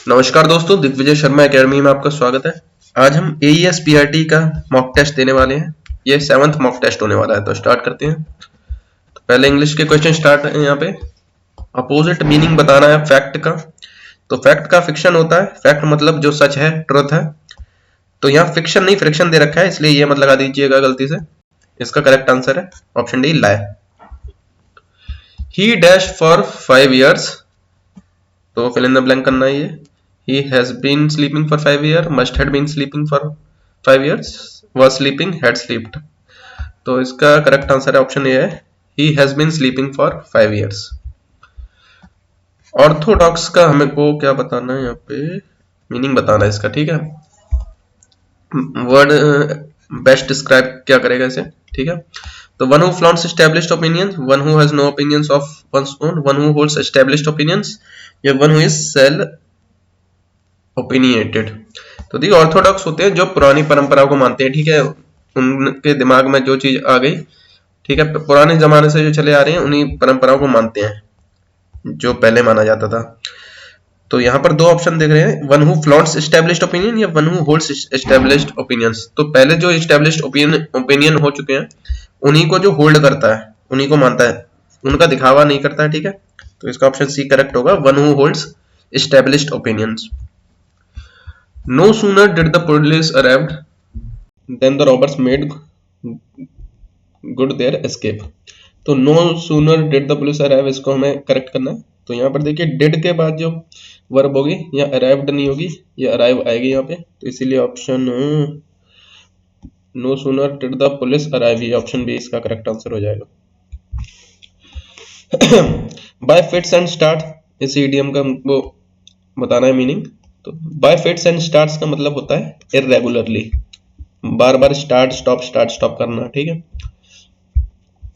नमस्कार दोस्तों, दिग्विजय शर्मा एकेडमी में आपका स्वागत है। आज हम AES PRT का मॉक टेस्ट देने वाले हैं। ये 7th मॉक टेस्ट होने वाला है, तो स्टार्ट करते हैं। तो पहले इंग्लिश के क्वेश्चन स्टार्ट है। यहाँ पे अपोजिट मीनिंग बताना है फैक्ट का। तो फैक्ट का फिक्शन होता है। फैक्ट मतलब जो सच है, ट्रुथ है। तो यहाँ फिक्शन नहीं फ्रिक्शन दे रखा है, इसलिए ये मत लगा दीजिएगा गलती से। इसका करेक्ट आंसर है option D, lie. He dash for 5 years, तो फिल इन द ब्लैंक करना है ये। He has been sleeping for 5 years, must had been sleeping for 5 years, was sleeping, had slept। तो इसका करेक्ट आंसर है option A है, He has been sleeping for 5 years। Orthodox का हमें को क्या बताना है, यहाँ पे मीनिंग बताना है इसका, ठीक है। वर्ड बेस्ट डिस्क्राइब क्या करेगा इसे, ठीक है। तो one who flaunts established opinions, one who has no opinions of one's own, one who holds established opinions, या one who is self opinionated. तो देखिए ऑर्थोडॉक्स होते हैं जो पुरानी परंपरा को मानते हैं, ठीक है। उनके दिमाग में जो चीज आ गई, ठीक है, पुराने जमाने से जो चले आ रहे हैं उन्हीं परंपराओं को मानते हैं जो पहले माना जाता था। तो यहाँ पर दो ऑप्शन देख रहे हैं, one who flaunts established opinion या one who holds established opinions. तो पहले जो एस्टैब्लिश्ड ओपिनियन हो चुके हैं उन्हीं को जो होल्ड करता है, उन्हीं को मानता है, उनका दिखावा नहीं करता है, ठीक है। तो इसका ऑप्शन सी करेक्ट होगा, one who holds established opinions. No sooner did the police arrived than the robbers made good their escape। तो no sooner did the police arrive, इसको हमें करेक्ट करना है। तो यहाँ पर देखिए did के बाद जो वर्ब होगी या arrived नहीं होगी, या arrive आएगी यहाँ पे। तो इसीलिए option no sooner did the police arrive, ये ऑप्शन बी इसका करेक्ट आंसर हो जाएगा। by fits and start, इस इडियम का वो बताना है मीनिंग। तो बाय फिट्स एंड स्टार्ट्स का मतलब होता है इररेगुलरली, बार बार स्टार्ट स्टॉप करना, ठीक है।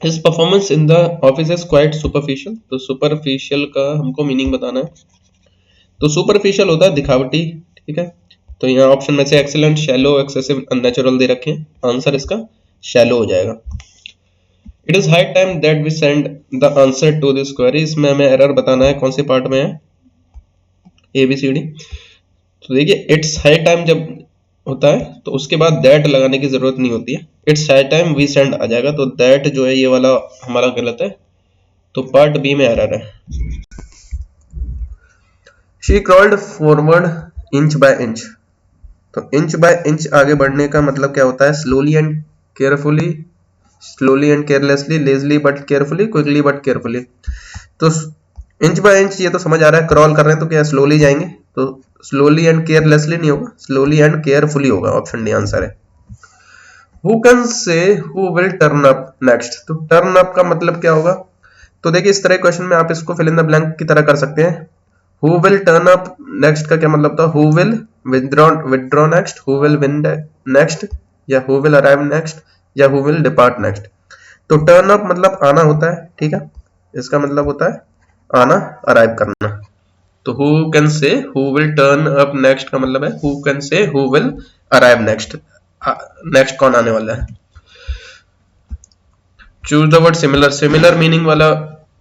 His performance in the office is quite superficial. तो सुपरफिशियल का हमको मीनिंग बताना है। तो सुपरफिशियल होता है दिखावटी, ठीक है। तो यहाँ ऑप्शन में से एक्सीलेंट, शैलो, एक्सेसिव, अननेचुरल दे रखे हैं। आंसर इसका शैलो हो जाएगा। It is high time that we send the answer to this query. इसमें हमें एरर बताना है, कौन से पार्ट में है, ABCD। तो देखिए इट्स हाई टाइम जब होता है तो उसके बाद दैट लगाने की जरूरत नहीं होती है, it's high time we send आ जाएगा। तो दैट जो है ये वाला हमारा गलत है, तो पार्ट बी में एरर है। She crawled forward inch by inch. तो इंच बाय इंच आगे बढ़ने का मतलब क्या होता है, slowly and carefully, slowly and carelessly, Leslie but carefully, quickly but carefully. तो इंच बाय इंच ये तो समझ आ रहा है, क्रॉल कर रहे हैं तो क्या स्लोली जाएंगे, तो स्लोली एंड केयरलेसली नहीं होगा, स्लोली एंड केयरफुली होगा। ऑप्शन डी आंसर है। Who can say who will turn up next. तो टर्न अप का मतलब क्या होगा, तो देखिए इस तरह क्वेश्चन में आप इसको फिल इन द ब्लैंक की तरह कर सकते हैं। Who will turn up next का क्या मतलब था, who will withdraw next, who will win next, या हु विल अराइव नेक्स्ट, या हु विल डिपार्ट नेक्स्ट। तो टर्न अप मतलब आना होता है, ठीक है। इसका मतलब होता है आना, अराइव करना। तो who can say who will turn up next का मतलब है who can say who will arrive next, next कौन आने वाला है। Choose the word similar. Similar meaning वाला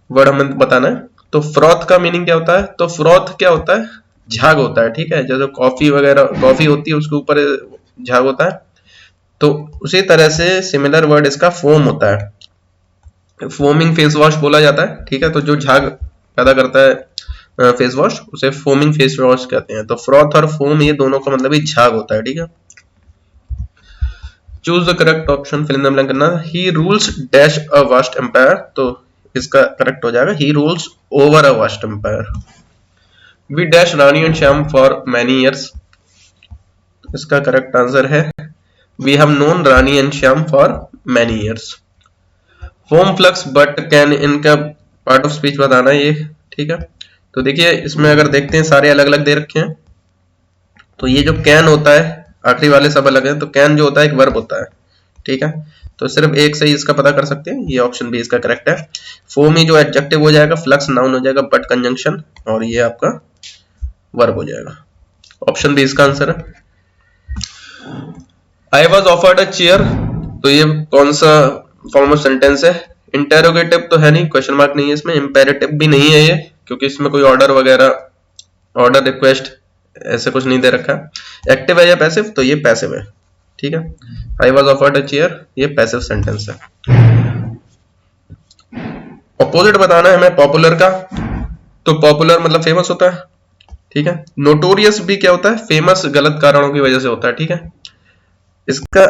वर्ड हमें बताना है। तो फ्रॉथ का मीनिंग क्या होता है, तो फ्रॉथ क्या होता है, झाग होता है, ठीक है। जैसे कॉफी वगैरह, कॉफी होती है उसके ऊपर झाग होता है, तो उसी तरह से सिमिलर वर्ड इसका फोम होता है। फोमिंग फेस वॉश बोला जाता है, ठीक है। तो जो झाग पैदा करता है फेस वॉश, उसे फोमिंग फेस वॉश कहते हैं। तो फ्रॉथ और फोम ये दोनों का मतलब ही झाग होता है, ठीक है। Choose the correct option, fill in the blank करना। He rules dash a vast empire. तो इसका करेक्ट हो जाएगा, he rules over a vast empire. We dash Rani and Shyam for many years. इसका करेक्ट आंसर है, we have known Rani and Shyam for many years. Foam flux but can, इनका part of speech बताना है ये, ठीक है। तो देखिए इसमें अगर देखते हैं सारे अलग अलग दे रखे हैं। तो ये जो कैन होता है, आखिरी वाले सब अलग है। तो कैन जो होता है एक वर्ब होता है, ठीक है। तो सिर्फ एक से ही इसका पता कर सकते हैं, ये ऑप्शन भी इसका करेक्ट है। फोमी जो एडजेक्टिव हो जाएगा, फ्लक्स नाउन हो जाएगा, बट कंजंक्शन, और ये आपका वर्ब हो जाएगा। ऑप्शन बी इसका आंसर है। I was offered a chair. तो ये कौन सा फॉर्म ऑफ सेंटेंस है, इंटेरोगेटिव तो है नहीं, क्वेश्चन मार्क नहीं है इसमें, इंपेरेटिव भी नहीं है ये, क्योंकि इसमें कोई ऑर्डर वगैरह, ऑर्डर रिक्वेस्ट ऐसे कुछ नहीं दे रखा है। एक्टिव है या पैसिव, तो ये पैसिव है, ठीक है। I was offered a chair, ये पैसिव सेंटेंस है। ऑपोजिट बताना है हमें पॉपुलर का, तो पॉपुलर मतलब फेमस होता है, ठीक है। नोटोरियस भी क्या होता है, फेमस गलत कारणों की वजह से होता है, ठीक है। इसका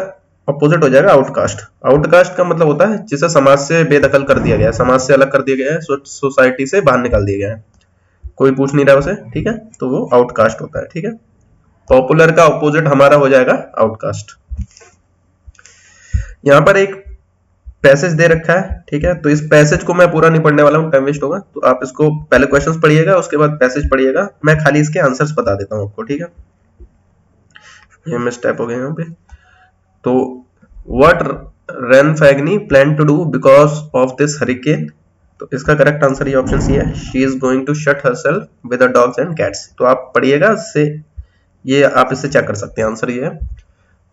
अपोजिट हो जाएगा आउटकास्ट। आउटकास्ट का मतलब होता है जिसे समाज से बेदखल कर दिया गया है, समाज से अलग कर दिया गया है, सोसाइटी से बाहर निकाल दिया गया है, कोई पूछ नहीं रहा उसे, ठीक है, तो वो आउटकास्ट होता है, ठीक है। पॉपुलर का अपोजिट हमारा हो जाएगा आउटकास्ट। यहां पर एक पैसेज दे रखा है, ठीक है, तो इस पैसेज को मैं पूरा नहीं पढ़ने वाला हूं, टाइम वेस्ट होगा, तो आप इसको पहले क्वेश्चंस पढ़िएगा, उसके बाद पैसेज पढ़िएगा, मैं खाली इसके आंसर्स बता देता हूं आपको, ठीक है। ये मिस्टेक हो गया यहाँ पे। तो व्हाट रेनफैग्नी plan to do because of this hurricane, तो इसका करेक्ट आंसर ये ऑप्शन सी है, she is going to shut herself with dogs and cats. तो आप पढ़िएगा, इससे ये आप इससे चेक कर सकते हैं, आंसर ये है।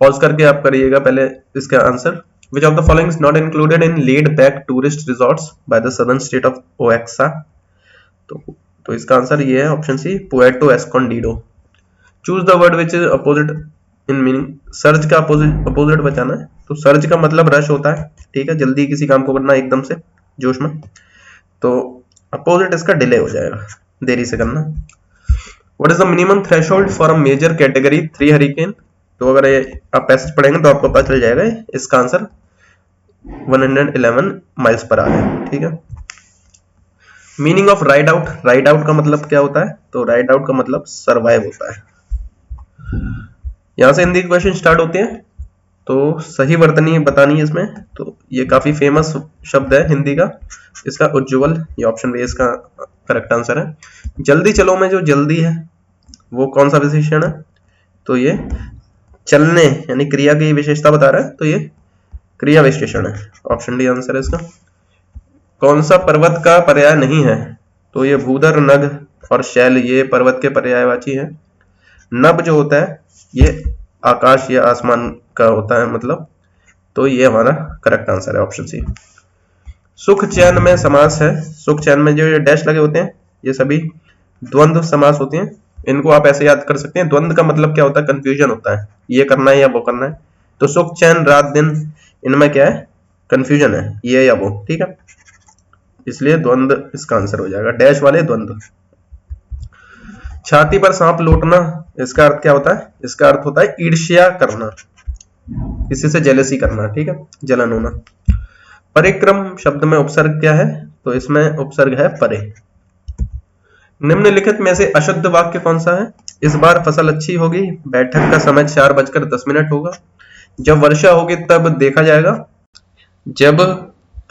पॉज करके आप करिएगा पहले इसका answer. Which of the following is not included in laid back tourist resorts by the southern state of Oaxaca? तो इसका आंसर ये है option C, Puerto Escondido। Choose the word which is opposite in meaning. Surge का opposite बचाना है, तो surge का मतलब रश होता है, ठीक है, जल्दी किसी काम को करना एकदम से जोश में, तो अपोजिट इसका डिले हो जाएगा, देरी से करना। What is the minimum threshold for a major category 3 hurricane, तो अगर ये आप पैसेज पढ़ेंगे तो आपको पता चल जाएगा इसका आंसर 111 माइल्स पर आवर है, ठीक है। Meaning of ride out, ride out का मतलब क्या होता है, तो राइड आउट का मतलब सरवाइव होता है। यहां से हिंदी क्वेश्चन स्टार्ट होते हैं, तो सही वर्तनी बतानी है इसमें, तो ये काफी फेमस शब्द है हिंदी का, इसका उज्ज्वल, ये ऑप्शन बी इसका करेक्ट आंसर है। जल्दी चलो में जो जल्दी है वो कौन सा विशेषण है, तो ये चलने यानी क्रिया की विशेषता बता रहा है, तो ये क्रिया विशेषण है, ऑप्शन डी आंसर है इसका। कौन सा पर्वत का पर्याय नहीं है, तो ये भूधर, नग और शैल, ये पर्वत के पर्यायवाची है। नभ जो होता है ये आकाश या आसमान का होता है मतलब, तो ये हमारा करेक्ट आंसर है, ऑप्शन सी। सुख चैन में समास है, सुख चैन में जो ये डैश लगे होते हैं ये सभी द्वंद्व समास होते हैं, इनको आप ऐसे याद कर सकते हैं। द्वंद्व का मतलब क्या होता है, कंफ्यूजन होता है, ये करना है या वो करना है, तो सुख चैन रात दिन, इनमें क्या है, कंफ्यूजन है, ये या वो, ठीक है, इसलिए द्वंद्व इसका आंसर हो जाएगा, डैश वाले द्वंद्व। छाती पर सांप लौटना, इसका अर्थ क्या होता है, इसका अर्थ होता है ईर्ष्या करना, किसी से जेलसी करना, ठीक है, जलन होना। परिक्रम शब्द में उपसर्ग क्या है, तो इसमें उपसर्ग है परे। निम्नलिखित में से अशुद्ध वाक्य कौन सा है, इस बार फसल अच्छी होगी, बैठक का समय 4:10 होगा, जब वर्षा होगी तब देखा जाएगा, जब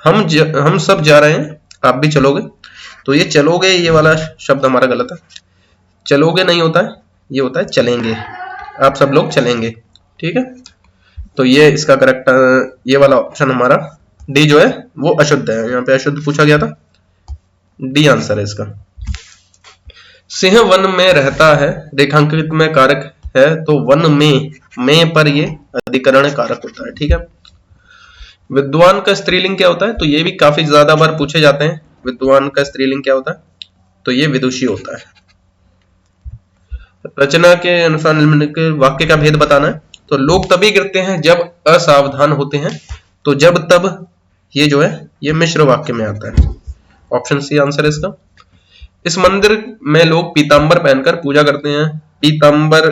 हम सब जा रहे हैं आप भी चलोगे, तो ये चलोगे ये वाला शब्द हमारा गलत है, चलोगे नहीं होता है, ये होता है चलेंगे, आप सब लोग चलेंगे, ठीक है, तो ये इसका करेक्ट, ये वाला ऑप्शन हमारा डी जो है वो अशुद्ध है, यहाँ पे अशुद्ध पूछा गया था, डी आंसर है इसका। सिंह वन में रहता है, रेखांकित में कारक है, तो वन में पर ये अधिकरण कारक होता है, ठीक है। विद्वान का स्त्रीलिंग क्या होता है, तो ये भी काफी ज्यादा बार पूछे जाते हैं, विद्वान का स्त्रीलिंग क्या होता है, तो ये विदुषी होता है। रचना के अनुसार निम्नलिखित वाक्य का भेद बताना है, तो लोग तभी गिरते हैं जब असावधान होते हैं, तो जब तब ये जो है ये मिश्र वाक्य में आता है, ऑप्शन सी आंसर है इसका। इस मंदिर में लोग पीतांबर पहनकर पूजा करते हैं, पीतांबर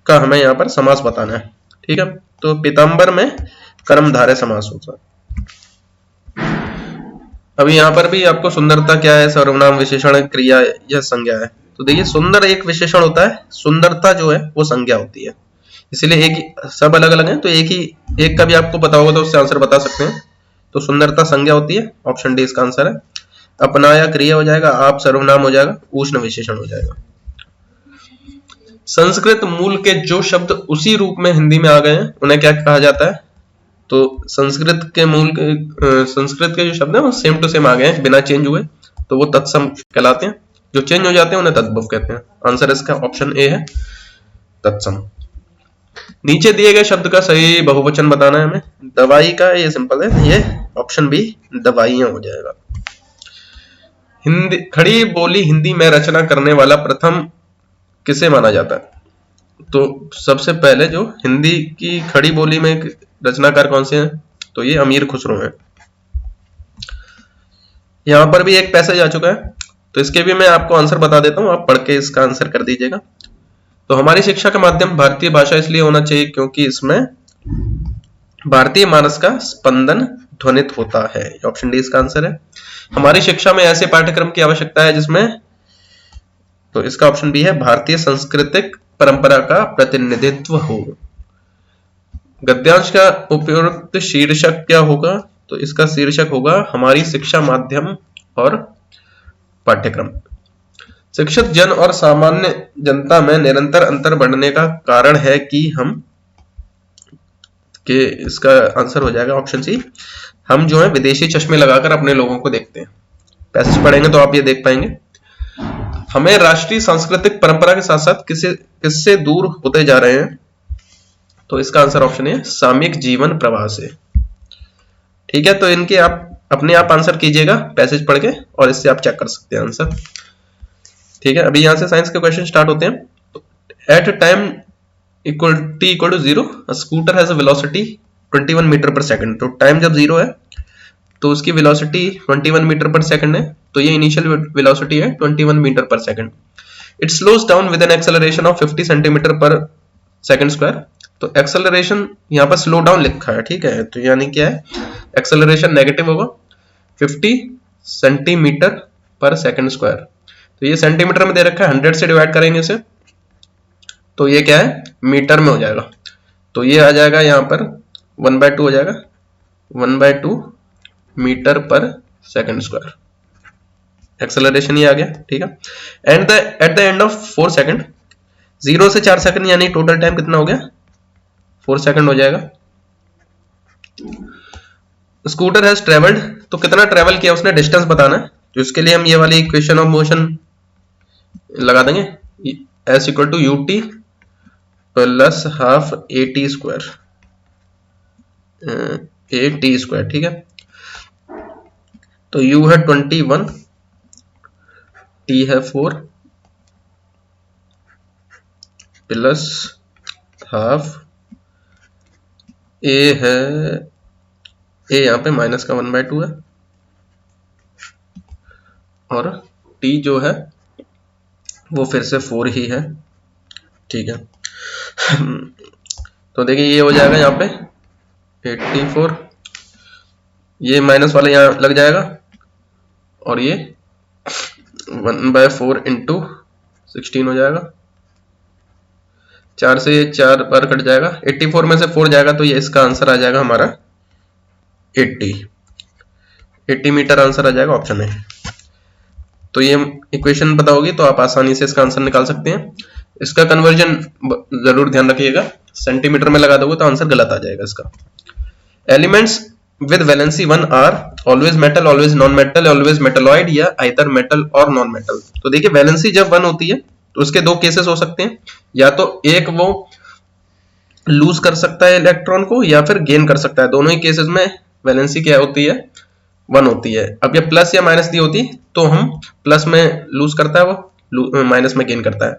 का हमें यहाँ पर समास बताना है, ठीक है, तो पीतांबर में कर्मधारय समास होता है। अभी यहाँ पर भी आपको सुंदरता क्या है, सर्वनाम, विशेषण, क्रिया या संज्ञा है, तो देखिए सुंदर एक विशेषण होता है, सुंदरता जो है वो संज्ञा होती है, इसीलिए एक सब अलग अलग है, तो एक का भी आपको पता होगा तो उससे आंसर बता सकते हैं, तो सुंदरता संज्ञा होती है, ऑप्शन डी इसका आंसर है। अपनाया क्रिया हो जाएगा, आप सर्वनाम हो जाएगा, उष्ण विशेषण हो जाएगा। संस्कृत मूल के जो शब्द उसी रूप में हिंदी में आ गए हैं उन्हें क्या कहा जाता है, तो संस्कृत के संस्कृत के जो शब्द हैं वो सेम टू सेम आ गए हैं बिना चेंज हुए, तो वो तत्सम कहलाते हैं, जो चेंज हो जाते हैं उन्हें तद्भव कहते हैं। आंसर इसका ऑप्शन ए है, तत्सम। नीचे दिए गए शब्द का सही बहुवचन बताना है हमें, दवाई का ये सिंपल है, ये ऑप्शन बी दवाइयां हो जाएगा। हिंदी खड़ी बोली हिंदी में रचना करने वाला प्रथम किसे माना जाता है? तो सबसे पहले जो हिंदी की खड़ी बोली में एक रचनाकार कौन से हैं? तो ये अमीर खुसरो हैं। यहां पर भी एक पैसेज आ चुका है, तो इसके भी मैं आपको आंसर बता देता हूं, आप पढ़ के इसका आंसर कर दीजिएगा। तो हमारी शिक्षा का माध्यम भारतीय भाषा इसलिए होना चाहिए क्योंकि इसमें भारतीय मानस का स्पंदन ध्वनित होता है। ऑप्शन डी इसका आंसर है। हमारी शिक्षा में ऐसे पाठ्यक्रम की आवश्यकता है जिसमें, तो इसका ऑप्शन बी है, भारतीय सांस्कृतिक परंपरा का प्रतिनिधित्व हो। गद्यांश का उपयुक्त शीर्षक क्या होगा? तो इसका शीर्षक होगा हमारी शिक्षा माध्यम और पाठ्यक्रम। शिक्षित जन और सामान्य जनता में निरंतर अंतर बढ़ने का कारण है कि हम के इसका आंसर हो जाएगा ऑप्शन सी, हम जो है विदेशी चश्मे लगाकर अपने लोगों को देखते हैं। पैसेज पढ़ेंगे तो आप ये देख पाएंगे। हमें राष्ट्रीय सांस्कृतिक परंपरा के साथ साथ किससे दूर होते जा रहे हैं? तो इसका आंसर ऑप्शन है सामयिक जीवन प्रवाह से। ठीक है, तो इनके आप अपने आप आंसर कीजिएगा पैसेज पढ़ के, और इससे आप चेक कर सकते हैं आंसर। ठीक है, अभी यहां से साइंस के क्वेश्चन स्टार्ट होते हैं। At time equal to 0 scooter has a velocity 21 metre per second. तो टाइम जब 0 है तो उसकी वेलोसिटी 21 मीटर पर सेकंड है, तो ये इनिशियल वेलोसिटी है 21 metre per second. It slows down with an acceleration of 50 centimetre पर सेकंड स्क्वायर। तो एक्सेलरेशन यहाँ पर स्लो डाउन लिखा है, ठीक है, तो यानी क्या है, एक्सेलरेशन नेगेटिव होगा 50 सेंटीमीटर पर सेकंड स्क्वायर। तो ये सेंटीमीटर में दे रखा है, 100 से डिवाइड करेंगे इसे तो ये क्या है, मीटर में हो जाएगा। तो ये आ जाएगा यहाँ पर 1/2 हो जाएगा, 1/2 metre per second square. Acceleration ये आ गया, ठीक है। And at the end of 4 second, 0 से 4 सेकंड यानी टोटल टाइम कितना हो गया, 4 सेकंड हो जाएगा। स्कूटर हैज ट्रेवल्ड, तो कितना ट्रेवल किया उसने, डिस्टेंस बताना है। तो इसके लिए हम ये वाली इक्वेशन ऑफ मोशन लगा देंगे, s equal to u t plus half a t square, a t square, ठीक है। तो u है 21, t है 4 प्लस हाफ a है, a यहाँ पे माइनस का 1/2 है, और t जो है वो फिर से 4 ही है, ठीक है। तो देखिए ये हो जाएगा यहाँ पे 84, ये माइनस वाला यहाँ लग जाएगा, और ये 1/4 इंटू 16 हो जाएगा, 4 से 4 बार कट जाएगा, 84 में से 4 जाएगा तो ये इसका आंसर आ जाएगा हमारा 80 मीटर आंसर आ जाएगा, ऑप्शन है। तो ये इक्वेशन पता होगी तो आप आसानी से इसका आंसर निकाल सकते हैं। इसका कन्वर्जन जरूर ध्यान रखिएगा, सेंटीमीटर में लगा दोगे तो आंसर गलत आ जाएगा इसका। Elements with valency 1 are always metal, always non-metal, always metalloid या either metal और non-metal। तो देखिए वैलेंसी जब 1 होती है तो उसके दो केसेस हो सकते हैं, या तो एक वो लूज कर सकता है इलेक्ट्रॉन को या फिर गेन कर सकता है, दोनों ही केसेस में वैलेंसी क्या होती है, 1 होती है। अब ये प्लस या माइनस दी होती तो हम प्लस में लूज करता है, वो माइनस में गेन करता है।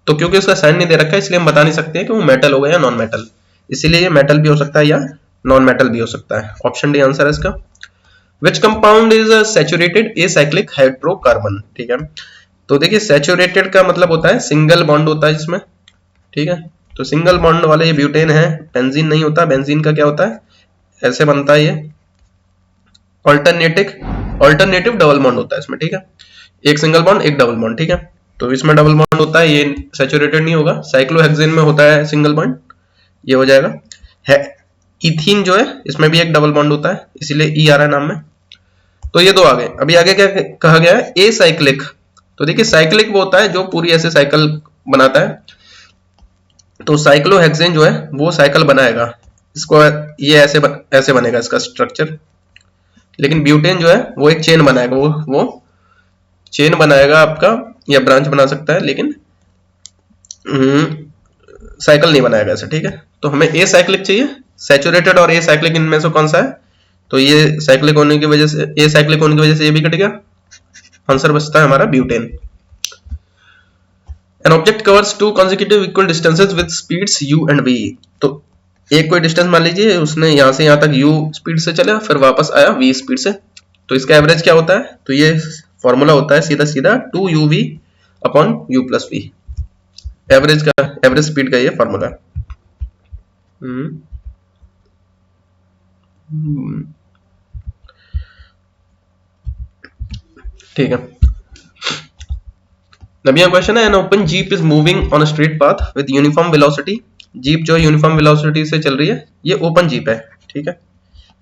तो क्योंकि उसका साइन नहीं दे रखा है इसलिए हम बता नहीं सकते कि वो मेटल होगा या नॉन मेटल, इसीलिए ये मेटल भी हो सकता है या नॉन मेटल भी हो सकता है। ऑप्शन डी आंसर है इसका। Which compound is saturated acyclic hydrocarbon, ठीक है। तो देखिए सैचुरेटेड का मतलब होता है सिंगल बॉन्ड होता है जिसमें, ठीक है। तो सिंगल बॉन्ड वाले ये ब्यूटेन है, बेंजीन नहीं होता। बेंजीन का क्या होता है, ऐसे बनता है ये, ऑल्टरनेटिव डबल बॉन्ड होता है इसमें, ठीक है। एक सिंगल बॉन्ड एक डबल बॉन्ड, ठीक है। तो इसमें डबल बॉन्ड होता है, ये सैचुरेटेड नहीं होगा। साइक्लोहेक्सेन में होता है सिंगल बॉन्ड, ये हो जाएगा। इथीन जो है इसमें भी एक डबल बॉन्ड होता है, इसीलिए ई आ रहा है नाम में। तो ये दो आ गए। अभी आगे क्या कहा गया है, ए साइक्लिक। तो देखिए साइक्लिक वो होता है जो पूरी ऐसे साइकिल बनाता है, तो साइक्लोहेक्सेन जो है वो साइकिल बनाएगा, इसको ये ऐसे बनेगा इसका स्ट्रक्चर। लेकिन ब्यूटेन जो है वो एक चेन बनाएगा, वो चेन बनाएगा आपका, या ब्रांच बना सकता है, लेकिन साइकिल नहीं बनाएगा ऐसा, ठीक है। तो हमें ए साइक्लिक चाहिए, सैचुरेटेड और ए साइक्लिक इनमें से कौन सा है, तो ये साइक्लिक होने की वजह से, ए साइक्लिक होने की वजह से ये भी कट गया, आंसर बचता है हमारा butane. An object covers two consecutive equal distances with speeds u and v। तो एक कोई डिस्टेंस मान लीजिए उसने यहां से यहां तक u स्पीड से चला फिर वापस आया v स्पीड से, तो इसका एवरेज क्या होता है? तो ये फॉर्मूला होता है सीधा सीधा 2uv upon u plus v। Average का, एवरेज स्पीड का ये फॉर्मूला है। ठीक है। नबिया क्वेश्चन है, an open jeep is moving on a straight path with uniform velocity. Jeep जो यूनिफॉर्म वेलोसिटी से चल रही है, ये ओपन जीप है, ठीक है।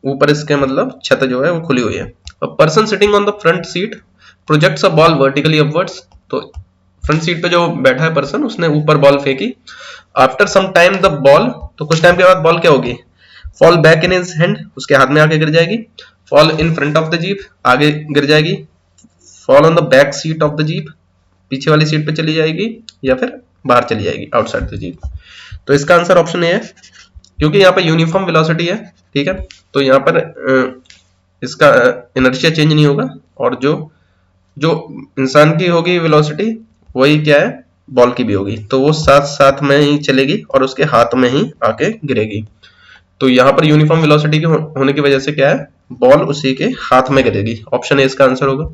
ऊपर इसके मतलब छत जो है वो खुली हुई है। A person sitting on the front seat projects a ball vertically upwards. तो फ्रंट सीट पे जो बैठा है पर्सन, उसने ऊपर बॉल फेंकी। After some time the ball, तो कुछ टाइम के बाद बॉल क्या होगी? Fall back in his hand, उसके हाथ में आके गिर जाएगी। Fall in front of the jeep, आगे गिर जाएगी। Fall on the back seat of the jeep, पीछे वाली सीट पे चली जाएगी या फिर बाहर चली जाएगी आउटसाइड द जीप। तो इसका आंसर ऑप्शन ए है, क्योंकि यहाँ पे यूनिफॉर्म वेलोसिटी है, ठीक है। तो यहाँ पर इसका इनर्शिया चेंज नहीं होगा, और जो जो इंसान की होगी वेलोसिटी वही क्या है, बॉल की भी होगी। तो वो साथ साथ में ही चलेगी और उसके हाथ में ही आके गिरेगी। तो यहाँ पर यूनिफॉर्म वेलोसिटी के होने की वजह से क्या है, बॉल उसी के हाथ में गिरेगी। ऑप्शन ए इसका आंसर होगा।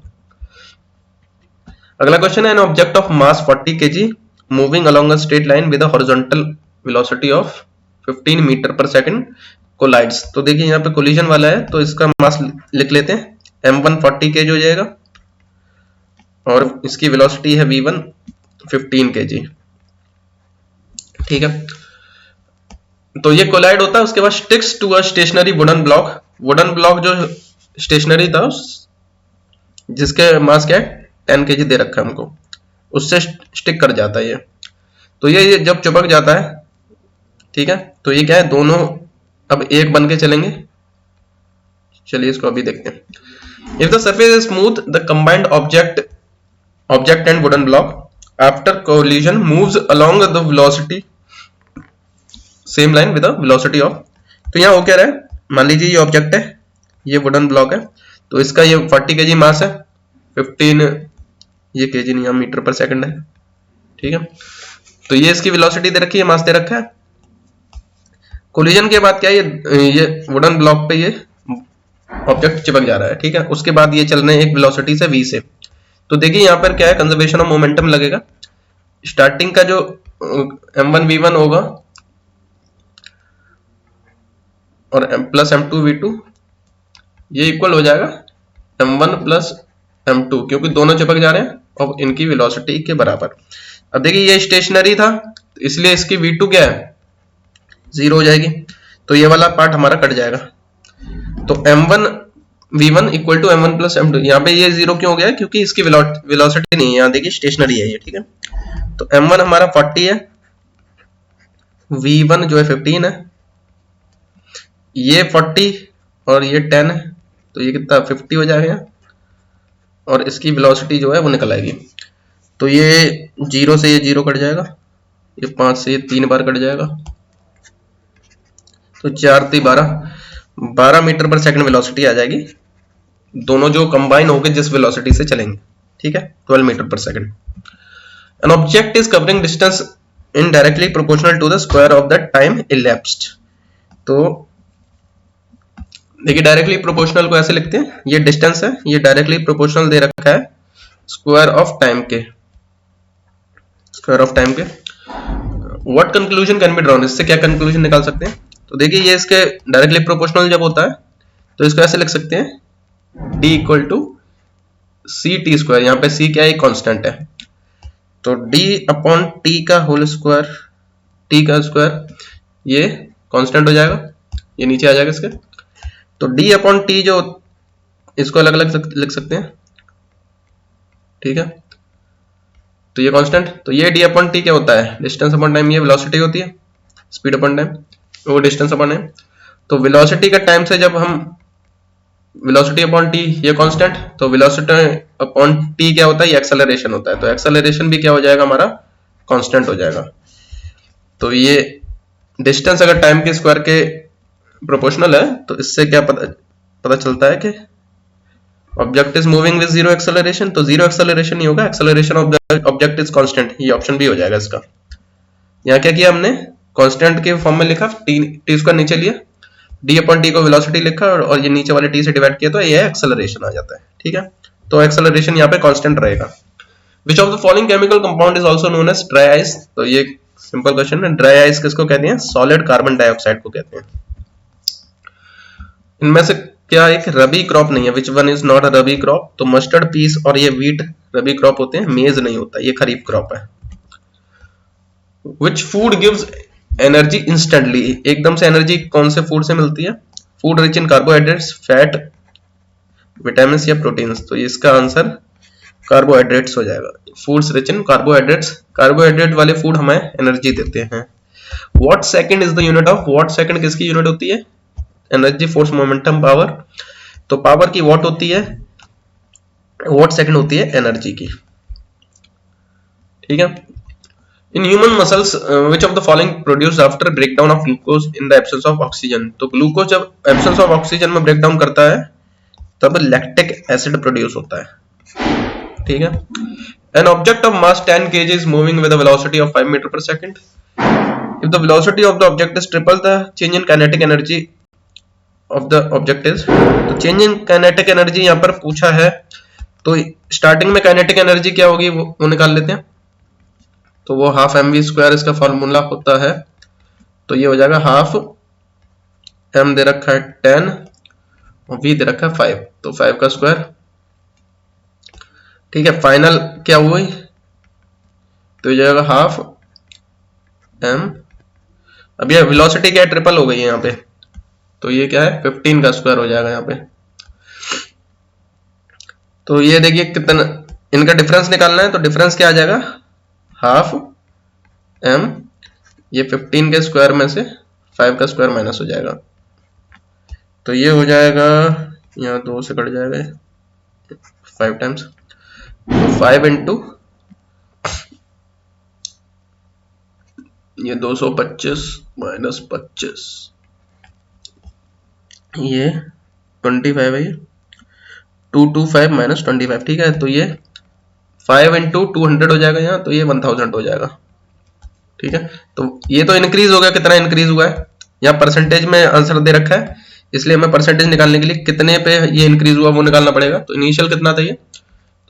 अगला क्वेश्चन है, an object of mass 40 kg moving along a straight line with a horizontal velocity of 15 metre per second collides. तो देखिए यहाँ पे कोलिजन वाला है, तो इसका मास लिख लेते हैं। m1 40 kg हो जाएगा और इसकी वेलोसिटी है v1 15 kg, ठीक है। तो ये कोलाइड होता है, उसके बाद sticks to a stationary wooden block. Wooden block जो स्टेशनरी था, जिसके मास क्या है 10 kg दे रखा है हमको, उससे स्टिक कर जाता है ये। तो ये जब चिपक जाता है, ठीक है, तो ये क्या है, दोनों अब एक बन के चलेंगे। चलिए इसको अभी देखते हैं। If the surface is smooth the combined object and wooden block after collision moves along the velocity same line with the velocity of. तो यहाँ हो क्या रहा है, मान लीजिए ये ऑब्जेक्ट है, ये वुडन ब्लॉक है, तो इसका ये 40 kg मास है, 15 ये kg नहीं, मीटर पर सेकंड है, ठीक है। तो ये इसकी वेलोसिटी दे रखी है, मास दे रखा है। कोलिजन के बाद क्या है, ये वुडन ब्लॉक पे ये ऑब्जेक्ट चिपक जा रहा है, ठीक है। उसके बाद ये चल रहे हैं एक वेलोसिटी से v से। तो देखिए यहाँ पर क्या है, कंजर्वेशन ऑफ मोमेंटम लगेगा। स्टार्टिंग का जो m1 v1 होगा और प्लस m2 v2, ये इक्वल हो जाएगा m1 प्लस m2, क्योंकि दोनों चिपक जा रहे हैं और इनकी वेलोसिटी के बराबर। अब देखिए ये स्टेशनरी था, इसलिए इसकी v2 क्या है, 0 हो जाएगी। तो ये वाला पार्ट हमारा कट जाएगा। तो m1 v1 equal to m1 plus m2। यहाँ पे ये 0 क्यों हो गया, क्योंकि इसकी वेलोसिटी नहीं है, यहाँ देखिए स्टेशनरी है ये, ठीक है। तो m1 हमारा 40 है, v1 जो है 15 है, ये 40 और ये 10 है, तो ये कितना 50 हो जाएगा, और इसकी वेलोसिटी जो है वो निकल आएगी। तो ये 0 से ये 0 कट जाएगा, ये 5 से ये 3 बार कट जाएगा, तो 4 3 12 मीटर पर सेकंड वेलोसिटी आ जाएगी। दोनों जो कंबाइन होकर जिस वेलोसिटी से चलेंगे, ठीक है, 12 metre per second. An object is covering distance indirectly proportional to the square of the time elapsed. तो देखिए डायरेक्टली प्रोपोर्शनल को ऐसे लिखते हैं, ये डिस्टेंस है, ये डायरेक्टली प्रोपोर्शनल दे रखा है स्क्वायर ऑफ टाइम के, स्क्वायर ऑफ टाइम के। What conclusion can be drawn, इससे क्या कंक्लूजन निकाल सकते हैं? तो देखिए ये इसके डायरेक्टली प्रोपोर्शनल जब होता है तो इसको ऐसे लिख सकते हैं, d equal to c t square. यहाँ पे c क्या है, कांस्टेंट है, तो d अपॉन टी का होल स्क्वायर, टी का स्क्वायर ये कांस्टेंट हो जाएगा, ये नीचे आ जाएगा इसके। तो d अपॉन टी जो, इसको अलग अलग लिख सकते हैं, ठीक है। तो ये कांस्टेंट, तो ये d अपॉन टी क्या होता है, डिस्टेंस अपॉन टाइम, ये वेलोसिटी होती है, स्पीड अपॉन टाइम, वो डिस्टेंस अपॉन टाइम। तो वेलोसिटी का टाइम से जब हम वेलोसिटी अपॉन टी ये कांस्टेंट, तो वेलोसिटी अपॉन टी क्या होता है, ये एक्सेलरेशन होता है, तो एक्सेलरेशन भी क्या हो जाएगा हमारा, कांस्टेंट हो जाएगा। तो ये डिस्टेंस अगर टाइम के स्क्वायर के प्रोपोर्शनल है, तो इससे क्या पता चलता है कि object is moving with zero acceleration, तो जीरो एक्सेलरेशन नहीं होगा, acceleration of the object is constant, ये ऑप्शन भी हो जाएगा इसका। यहाँ क्या किया हमने, कांस्टेंट के फॉर्म में लिखा, टी स्क्वायर नीचे लिया, डी अपॉन टी को वेलोसिटी लिखा और ये नीचे वाले टी से डिवाइड किया तो ये एक्सेलरेशन आ जाता है, ठीक है। तो एक्सेलरेशन यहाँ पे कांस्टेंट रहेगा। Which of the following chemical compound is also known as dry ice, तो ये सिंपल क्वेश्चन है। ड्राई आइस किसको कहते हैं, सॉलिड कार्बन डाइऑक्साइड को कहते हैं। इनमें से क्या एक रबी क्रॉप नहीं है, which one is not a rabi crop, तो मस्टर्ड, पीस और ये व्हीट रबी क्रॉप होते हैं, मेज नहीं होता, ये खरीफ क्रॉप है। Which food gives energy instantly, एकदम से एनर्जी कौन से फूड से मिलती है, food rich in carbohydrates, fat, vitamin या प्रोटीन्स, तो इसका आंसर कार्बोहाइड्रेट्स हो जाएगा। Foods rich in carbohydrates, carbohydrate वाले फूड हमें एनर्जी देते हैं। What second is the unit of, what second किसकी यूनिट होती है, एनर्जी, फोर्स, मोमेंटम, पावर, तो पावर की वॉट होती है, वॉट सेकंड होती है एनर्जी की, ठीक है। In human muscles which of the following produced after breakdown of glucose in the absence of oxygen, तो ग्लूकोज जब एब्सेंस ऑफ ऑक्सीजन में ब्रेकडाउन करता है तब लैक्टिक एसिड प्रोड्यूस होता है, ठीक है। An object of mass 10 kg is moving with a velocity of 5 metre per second, if the velocity of the object is triple the change in kinetic energy of the object is, तो change in kinetic energy यहाँ पर पूछा है, तो starting में kinetic energy क्या होगी वो निकाल लेते हैं, तो वो हाफ एम वी स्क्वायर इसका फॉर्मूला होता है, तो ये हो जाएगा हाफ एम दे रखा है 10 और वी दे रखा है 5, तो 5 का स्क्वायर, ठीक है। फाइनल क्या हुई, तो ये जाएगा हाफ एम, अब ये वेलोसिटी क्या है, ट्रिपल हो गई है यहाँ पे, तो ये क्या है 15 का स्क्वायर हो जाएगा यहाँ पे। तो ये देखिए कितना, इनका डिफरेंस निकालना है, तो डिफरेंस क्या आ जाएगा, हाफ एम, ये 15 के स्क्वायर में से 5 का स्क्वायर माइनस हो जाएगा, तो ये हो जाएगा, यहाँ 2 से कट जाएगा 5 टाइम्स, तो 5 इंटू ये 225 माइनस 25, ये 25 है, ये 225 माइनस 25, ठीक है। तो ये 5 इंटू 200 हो जाएगा यहाँ, तो ये 1000 हो जाएगा, ठीक है। तो ये तो इंक्रीज हो गया, कितना इंक्रीज हुआ है, यहाँ परसेंटेज में आंसर दे रखा है, इसलिए हमें परसेंटेज निकालने के लिए कितने पे ये इंक्रीज हुआ वो निकालना पड़ेगा। तो इनिशियल कितना था ये,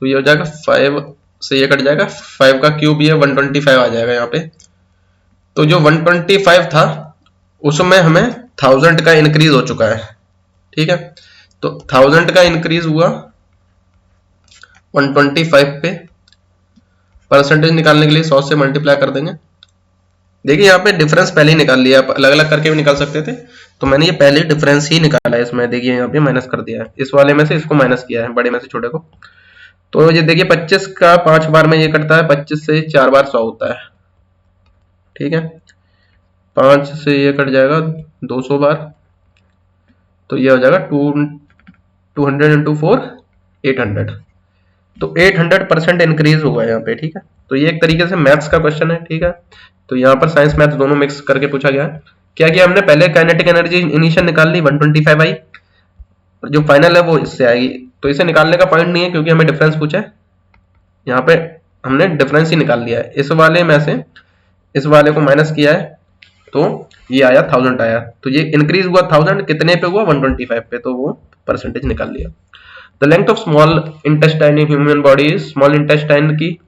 तो ये हो जाएगा 5 से ये कट जाएगा, 5 का क्यूब ये 125 आ जाएगा यहाँ पे। तो जो 125 था उसमें हमें 1000 का इंक्रीज हो चुका है, ठीक है। तो 1000 का इंक्रीज हुआ 125 पे, परसेंटेज निकालने के लिए 100 से मल्टीप्लाई कर देंगे। देखिए यहाँ पे डिफरेंस पहले ही निकाल लिया, आप अलग अलग करके भी निकाल सकते थे, तो मैंने ये पहले डिफरेंस ही निकाला है इसमें, देखिए यहाँ पे माइनस कर दिया है, इस वाले में से इसको माइनस किया है, बड़े में से छोटे को। तो ये देखिए 25 का 5 बार में ये कटता है, 25 से 4 बार 100 होता है, ठीक है। 5 से ये कट जाएगा 200 बार, तो ये हो जाएगा 200 इंटू 4 800, तो 800% इंक्रीज हुआ है यहाँ पे, ठीक है। तो ये एक तरीके से मैथ्स का क्वेश्चन है, ठीक है। तो यहाँ पर साइंस मैथ्स दोनों मिक्स करके पूछा गया है। क्या किया हमने, पहले काइनेटिक एनर्जी इनिशियल निकाल ली 125 आई, जो फाइनल है वो इससे आएगी, तो इसे निकालने का पॉइंट नहीं है क्योंकि हमें डिफरेंस पूछा है, यहाँ पे हमने डिफरेंस ही निकाल लिया है। इस वाले में से इस वाले को माइनस किया है, तो ये आया 1000 आया, तो ये इंक्रीज हुआ 1000 कितने पे हुआ 125 पे, तो वो परसेंटेज निकाल लिया। The length of small intestine in human body, small intestine की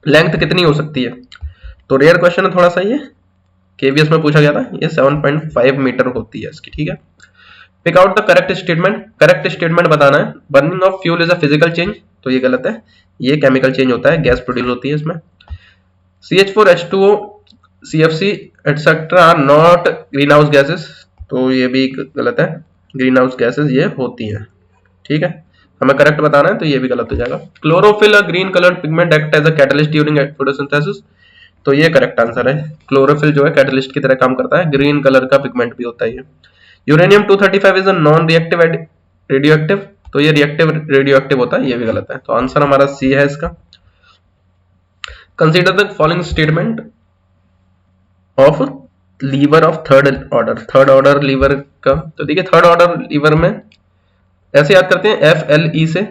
लेंथ कितनी हो सकती है, तो रेयर क्वेश्चन है थोड़ा सा, ये केवीएस में पूछा गया था, ये 7.5 मीटर होती है इसकी, ठीक है। Pick out the correct statement, correct statement बताना है। Burning of fuel is a physical change, तो ये गलत है, ये केमिकल चेंज होता है, गैस प्रोड्यूस होती है इसमें। CH4H2O CFC etcetera are not greenhouse gases, तो ये भी गलत है, ग्रीन हाउस गैसेस ये होती हैं, ठीक है। हमें करेक्ट बताना है, तो ये भी गलत हो जाएगा। Chlorophyll green coloured pigment act as a catalyst during photosynthesis, तो ये करेक्ट आंसर है। क्लोरोफिल जो है कैटलिस्ट की तरह काम करता है, ग्रीन कलर का पिगमेंट भी होता है ये। Uranium 235 is a non reactive radio active, तो ये रिएक्टिव रेडियो एक्टिव होता है, ये भी गलत है, तो आंसर हमारा सी है इसका। Consider the following statement of lever of third order, third order lever का, तो देखिए थर्ड ऑर्डर लीवर में ऐसे याद करते हैं FLE से।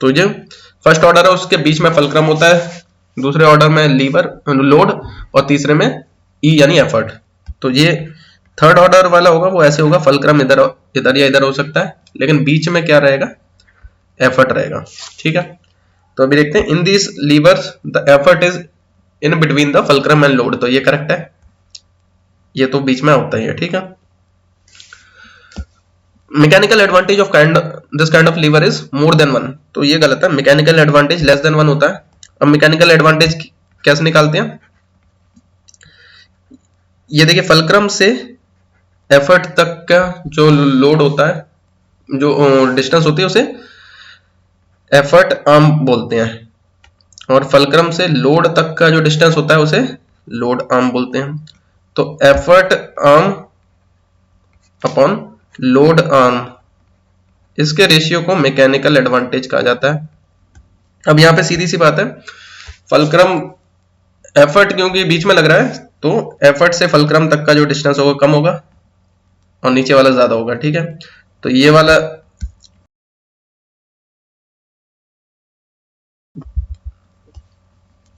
तो ये फर्स्ट ऑर्डर है, उसके बीच में फलक्रम होता है, दूसरे ऑर्डर में लीवर लोड, और तीसरे में E यानी एफर्ट। तो ये थर्ड ऑर्डर वाला होगा वो ऐसे होगा, फलक्रम इधर इधर या इधर हो सकता है, लेकिन बीच में क्या रहेगा, एफर्ट रहेगा। ठीक है, तो अभी देखते हैं in this levers the effort is in between the fulcrum and load. तो ये करेक्ट है, ये तो बीच में होता ही है। ठीक है, mechanical advantage of this kind of lever is more than one. तो ये गलत है, mechanical advantage less than one होता है। अब मैकेनिकल एडवांटेज कैसे निकालते हैं, ये देखिए फलक्रम से एफर्ट तक का जो लोड होता है, जो डिस्टेंस होती है, उसे एफर्ट आर्म बोलते हैं, और फलक्रम से लोड तक का जो डिस्टेंस होता है उसे लोड आर्म बोलते हैं। तो effort arm upon load arm, इसके रेशियो को मैकेनिकल एडवांटेज कहा जाता है। अब यहां पे सीधी सी बात है, फलक्रम एफर्ट क्योंकि बीच में लग रहा है, तो एफर्ट से फलक्रम तक का जो डिस्टेंस होगा कम होगा और नीचे वाला ज्यादा होगा। ठीक है, तो ये वाला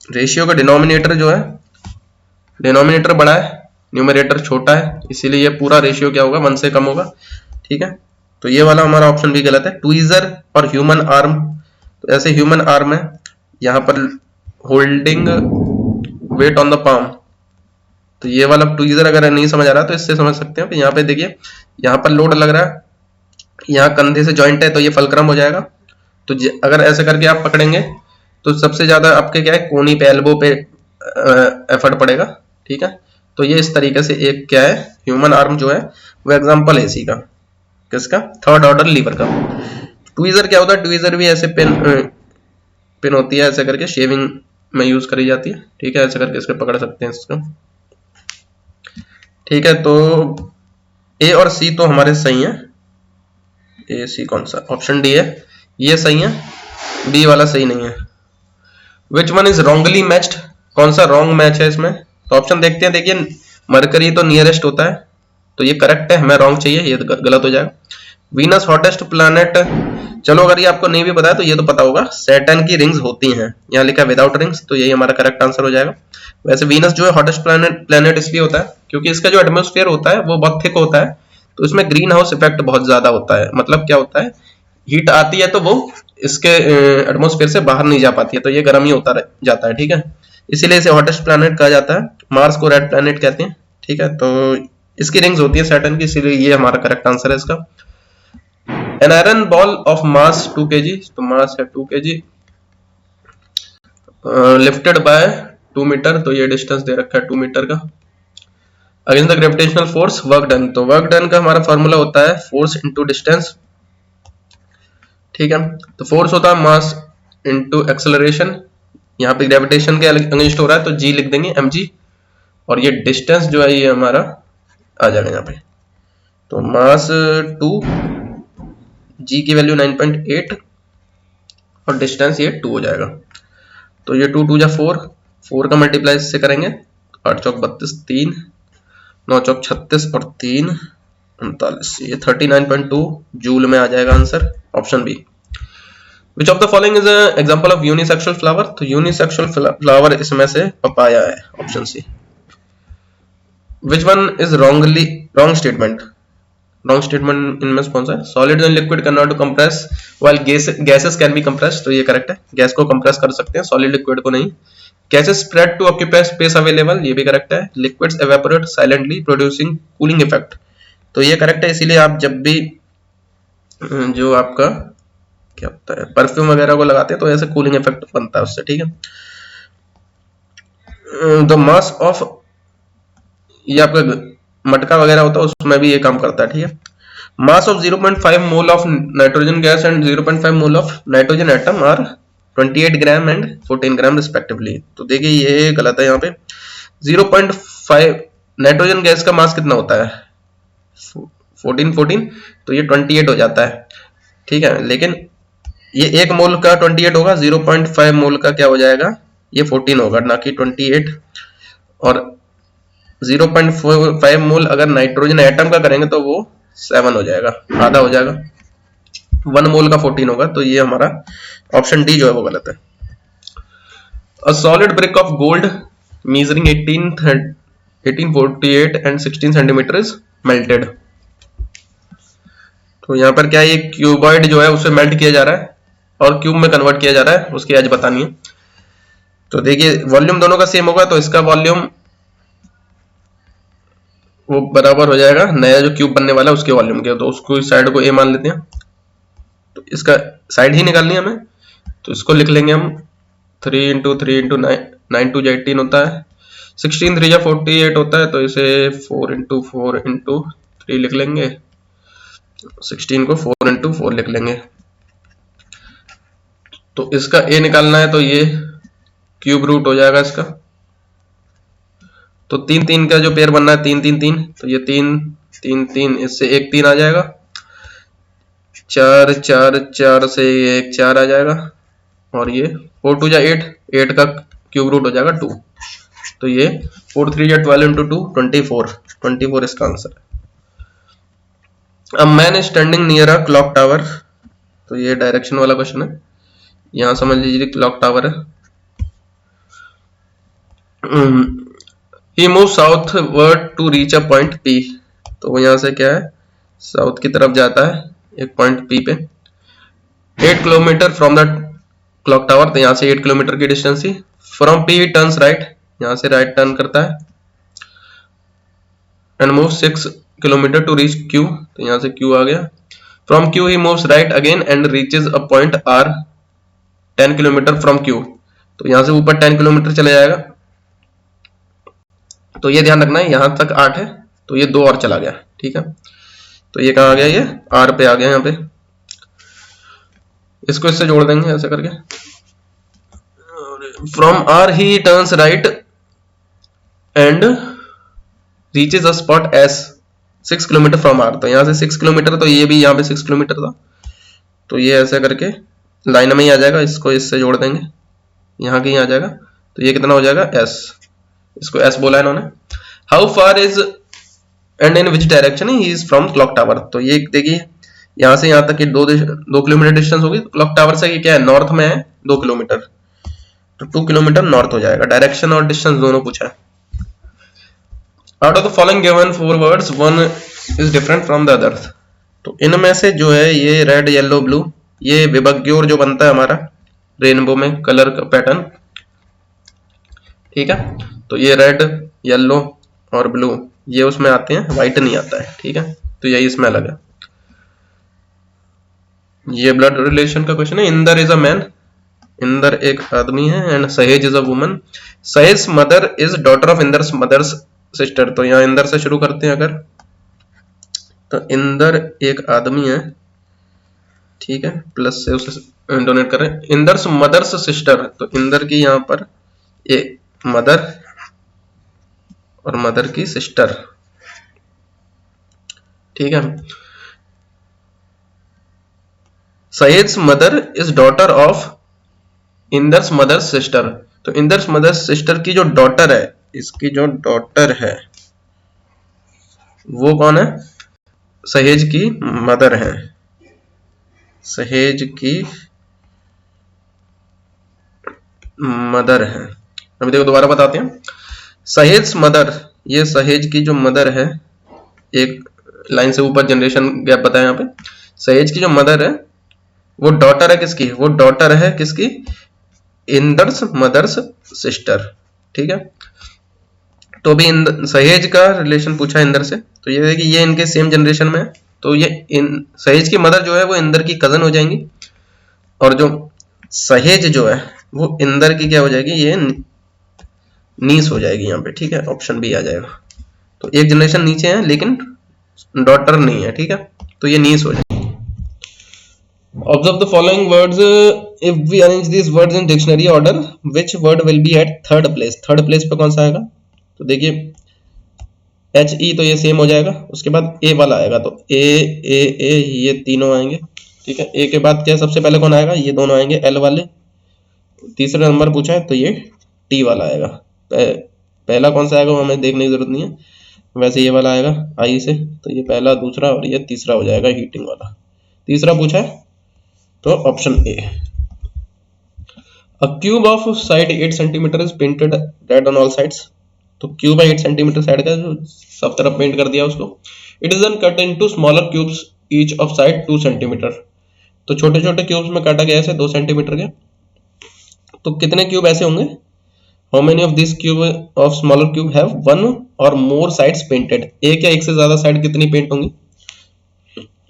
रेशियो का डिनोमिनेटर जो है, डिनोमिनेटर बड़ा है, न्यूमरेटर छोटा है, इसीलिए ये पूरा रेशियो क्या होगा, 1 से कम होगा। ठीक है, तो ये वाला हमारा ऑप्शन भी गलत है। ट्वीजर और ह्यूमन आर्म, तो ऐसे ह्यूमन आर्म है, यहां पर holding weight on the palm, तो ये वाला ट्वीजर अगर नहीं समझ आ रहा तो इससे समझ सकते हैं कि यहाँ पे देखिए, यहाँ पर लोड लग रहा है, यहाँ कंधे से जॉइंट है, तो ये फलक्रम हो जाएगा। तो अगर ऐसे करके आप पकड़ेंगे तो सबसे ज्यादा आपके क्या है, कोनी पे, एल्बो पे एफर्ट पड़ेगा। ठीक है, तो ये इस तरीके से एक क्या है, ह्यूमन आर्म जो है वो एग्जांपल है इसी का, किसका, थर्ड ऑर्डर लीवर का। ट्वीजर क्या होता है, ट्वीजर भी ऐसे पिन होती है, ऐसे करके शेविंग में यूज करी जाती है। ठीक है, ऐसे करके इसको पकड़ सकते हैं इसको। ठीक है, तो ए और सी तो हमारे सही है, ए सी कौन सा, ऑप्शन डी है, ये सही है, बी वाला सही नहीं है। Which one is wrongly matched, कौन सा रॉन्ग मैच है इसमें, तो ऑप्शन देखते हैं। देखिए मरकरी तो नियरेस्ट होता है, तो ये करेक्ट है, हमें रॉन्ग चाहिए, ये गलत हो जाएगा। वीनस हॉटेस्ट प्लैनेट, चलो अगर ये आपको नहीं भी पता है तो ये तो पता होगा, सैटर्न की रिंग्स होती हैं, यहाँ लिखा है विदाउट रिंग्स, तो यही हमारा करेक्ट आंसर हो जाएगा। वैसे वीनस जो है हॉटेस्ट प्लैनेट इसलिए होता है क्योंकि इसका जो एटमॉस्फेयर होता है वो बहुत थिक होता है, तो इसमें ग्रीन हाउस इफेक्ट बहुत ज्यादा होता है। मतलब क्या होता है, हीट आती है तो वो इसके एटमॉस्फेयर से बाहर नहीं जा पाती है, तो ये गर्म ही होता जाता है। ठीक है, इसीलिए इसे हॉटेस्ट प्लैनेट कहा जाता है। मार्स को रेड प्लैनेट कहते हैं। ठीक है, तो इसकी रिंग्स होती है सैटर्न की, इसीलिए ये हमारा करेक्ट आंसर है इसका। An iron ball of mass 2 kg, तो मास है 2 kg, लिफ्टेड बाय 2 मीटर, तो ये डिस्टेंस दे रखा है 2 मीटर का। Against the gravitational force work done, तो वर्क डन का हमारा फॉर्मूला होता है फोर्स इनटू डिस्टेंस। ठीक है, तो फोर्स होता है मास इनटू एक्सेलरेशन, यहाँ पे ग्रेविटेशन के अगेंस्ट हो रहा है तो जी लिख देंगे mg, और ये डिस्टेंस जो है ये हमारा आ जाएगा यहाँ पे, तो मास 2, जी की वैल्यू 9.8 और डिस्टेंस ये 2 हो जाएगा। तो ये 2 2 जा 4 का मल्टीप्लाई इससे करेंगे, 8 चौक 32, 3 9 चौक 36 और 3 39, ये 39.2 जूल में आ जाएगा answer, option B. Which of the following is an example of unisexual flower, तो यूनिसेक्सुअल फ्लावर इसमें से पपाया है, option C. Which one is wrong statement, wrong statement इनमें से कौन सा है, solid and liquid can not compress while gases can be compressed, तो ये करेक्ट है, गैस को कंप्रेस कर सकते हैं, सॉलिड लिक्विड को नहीं। Gases spread to occupy space available, ये भी करेक्ट है। Liquids evaporate silently producing cooling effect, तो ये करेक्ट है। इसीलिए आप जब भी जो आपका क्या होता है परफ्यूम वगैरह को लगाते हैं तो ऐसे कूलिंग इफेक्ट बनता है उससे। ठीक है, द मास ऑफ, ये आपका मटका वगैरह होता है उसमें भी ये काम करता है। ठीक है, mass of 0.5 mole of nitrogen gas and 0.5 mole of nitrogen atom are 28 gram and 14 gram respectively, तो देखिए ये गलत है। यहाँ पे 0.5 नाइट्रोजन गैस का मास कितना होता है 14, तो ये 28 हो जाता है। ठीक है, लेकिन ये 1 मोल का 28 होगा, 0.5 मोल का क्या हो जाएगा, ये 14 होगा, ना कि 28। और 0.5 मोल अगर नाइट्रोजन एटम का करेंगे तो वो 7 हो जाएगा, आधा हो जाएगा। 1 मोल का 14 होगा, तो ये हमारा ऑप्शन डी जो है वो गलत है। A solid brick of gold measuring 1848 and 16 centimetre is melted. तो यहाँ पर क्या, ये क्यूबॉइड जो है उसे मेल्ट किया जा रहा है और क्यूब में कन्वर्ट किया जा रहा है, उसकी एज बतानी है। तो देखिए वॉल्यूम दोनों का सेम होगा, तो इसका वॉल्यूम वो बराबर हो जाएगा नया जो क्यूब बनने वाला है उसके वॉल्यूम के, तो उसको इस साइड को ए मान लेते हैं। तो इसका साइड ही निकालनी है हमें, तो इसको लिख लेंगे हम 3 इंटू 3 इंटू 9 टू 18 होता है, 16 3 या 48 होता है, तो इसे 4 इंटू 4 इंटू 3 लिख लेंगे, 16 को 4 इंटू 4 लिख लेंगे। तो इसका ए निकालना है, तो ये क्यूब रूट हो जाएगा इसका। तो 3 3 का जो पेयर बनना है 3 3 3, तो ये 3 3 3, इससे एक 3 आ जाएगा, 4 4 4 से एक 4 आ जाएगा, और ये 4 2 जा 8, 8 का क्यूब रूट हो जाएगा 2। तो ये 4 3 जा 12 इंटू 2 24 इसका आंसर है। A man standing near a clock tower, तो ये डायरेक्शन वाला क्वेश्चन है, यहां समझ लीजिए क्लॉक टावर है। He moves southward to reach a point P, तो वो यहाँ से क्या है साउथ की तरफ जाता है एक पॉइंट P पे, 8 kilometre from the clock tower, तो यहाँ से 8 किलोमीटर की डिस्टेंस थी। फ्रॉम P टर्न्स राइट, यहाँ से राइट टर्न करता है, and move 6 kilometre to reach Q, तो यहाँ से Q आ गया। फ्रॉम Q ही moves right again and reaches a point R 10 kilometre from Q, तो यहाँ से ऊपर 10 किलोमीटर चले जाएगा। तो ये ध्यान रखना है यहां तक 8 है, तो ये 2 और चला गया, ठीक है। तो ये कहां आ गया, ये R पे आ गया यहाँ पे, इसको इससे जोड़ देंगे ऐसे करके। From R he turns right and reaches a spot S 6 kilometre from R, तो यहाँ से 6 किलोमीटर, तो ये भी यहाँ पे 6 किलोमीटर था, तो ये ऐसे करके लाइन में ही आ जाएगा, इसको इससे जोड़ देंगे, यहाँ कहीं आ जाएगा, तो ये कितना हो जाएगा S, इसको S बोला है इन्होंने। How far is and in which direction he is from clock tower, तो ये देखिए यहाँ से यहाँ तक की 2 किलोमीटर डिस्टेंस होगी, क्लॉक टावर से ये क्या है नॉर्थ में है 2 किलोमीटर, तो 2 किलोमीटर नॉर्थ हो जाएगा। डायरेक्शन और डिस्टेंस दोनों पूछा है। Out of the following given 4 words one is different from the others, तो इनमें से जो है ये रेड येलो ब्लू, ये विभज्ञोर जो बनता है हमारा रेनबो में कलर का पैटर्न, ठीक है। तो ये रेड येलो और ब्लू ये उसमें आते हैं, व्हाइट नहीं आता है, ठीक है, तो यही इसमें अलग है। ये ब्लड रिलेशन का क्वेश्चन है। Inder is a man, Inder एक आदमी है, and Sahej is a woman, Sahej mother is daughter of Inder's mother's sister, तो यहाँ इंदर से शुरू करते हैं अगर, तो इंदर एक आदमी है, ठीक है, प्लस से उसे डोनेट कर रहे हैं। इंदर्स मदर्स सिस्टर, तो इंदर की यहाँ पर एक मदर और मदर की सिस्टर, ठीक है। Sahej mother is daughter of Inder's mother sister, तो इंदर्स मदर सिस्टर की जो डॉटर है, इसकी जो डॉटर है वो कौन है, सहेज की मदर है, सहेज की मदर है। अभी देखो दोबारा बताते हैं। सहेज मदर, ये सहेज की जो मदर है, एक लाइन से ऊपर जनरेशन गैप बताया यहाँ पे, सहेज की जो मदर है वो डॉटर है किसकी, वो डॉटर है किसकी, इंदर्स मदर्स सिस्टर, ठीक है। तो अभी सहेज का रिलेशन पूछा इंदर से, तो ये देखिए ये इनके सेम जनरेशन में है, तो ये सहेज की मदर जो है वो इंदर की कजन हो जाएंगी, और जो सहेज जो है वो इंदर की क्या हो जाएगी, ये नीस हो जाएगी यहाँ पे, ठीक है, ऑप्शन बी आ जाएगा। तो एक जनरेशन नीचे है लेकिन डॉटर नहीं है, ठीक है, तो ये नीस हो जाएगी। Observe the following words. If we arrange these words in dictionary order, which word will be at third place? Third place पे कौन सा आएगा, तो देखिए एच ई, तो ये सेम हो जाएगा, उसके बाद ए वाला आएगा, तो ए ए ए ये तीनों आएंगे, ठीक है। ए के बाद क्या सबसे पहले कौन आएगा, ये दोनों आएंगे एल वाले। तीसरा नंबर पूछा है तो ये टी वाला आएगा। पहला कौन सा आएगा वो हमें देखने की जरूरत नहीं है, वैसे ये वाला आएगा आई से, तो ये पहला दूसरा और ये तीसरा हो जाएगा हीटिंग वाला। तीसरा पूछा है तो option A. A cube of side 8 cm is painted red on all sides। तो क्यूब है 8 सेंटीमीटर साइड का, जो सब तरफ पेंट कर दिया उसको। It is then cut into smaller cubes each of side 2 centimetre. तो छोटे छोटे क्यूब्स में काटा गया है 2 सेंटीमीटर के। तो कितने क्यूब ऐसे होंगे? How many of this cube of smaller cube have one और मोर साइड्स पेंटेड। एक या एक से ज्यादा साइड कितनी पेंट होंगी?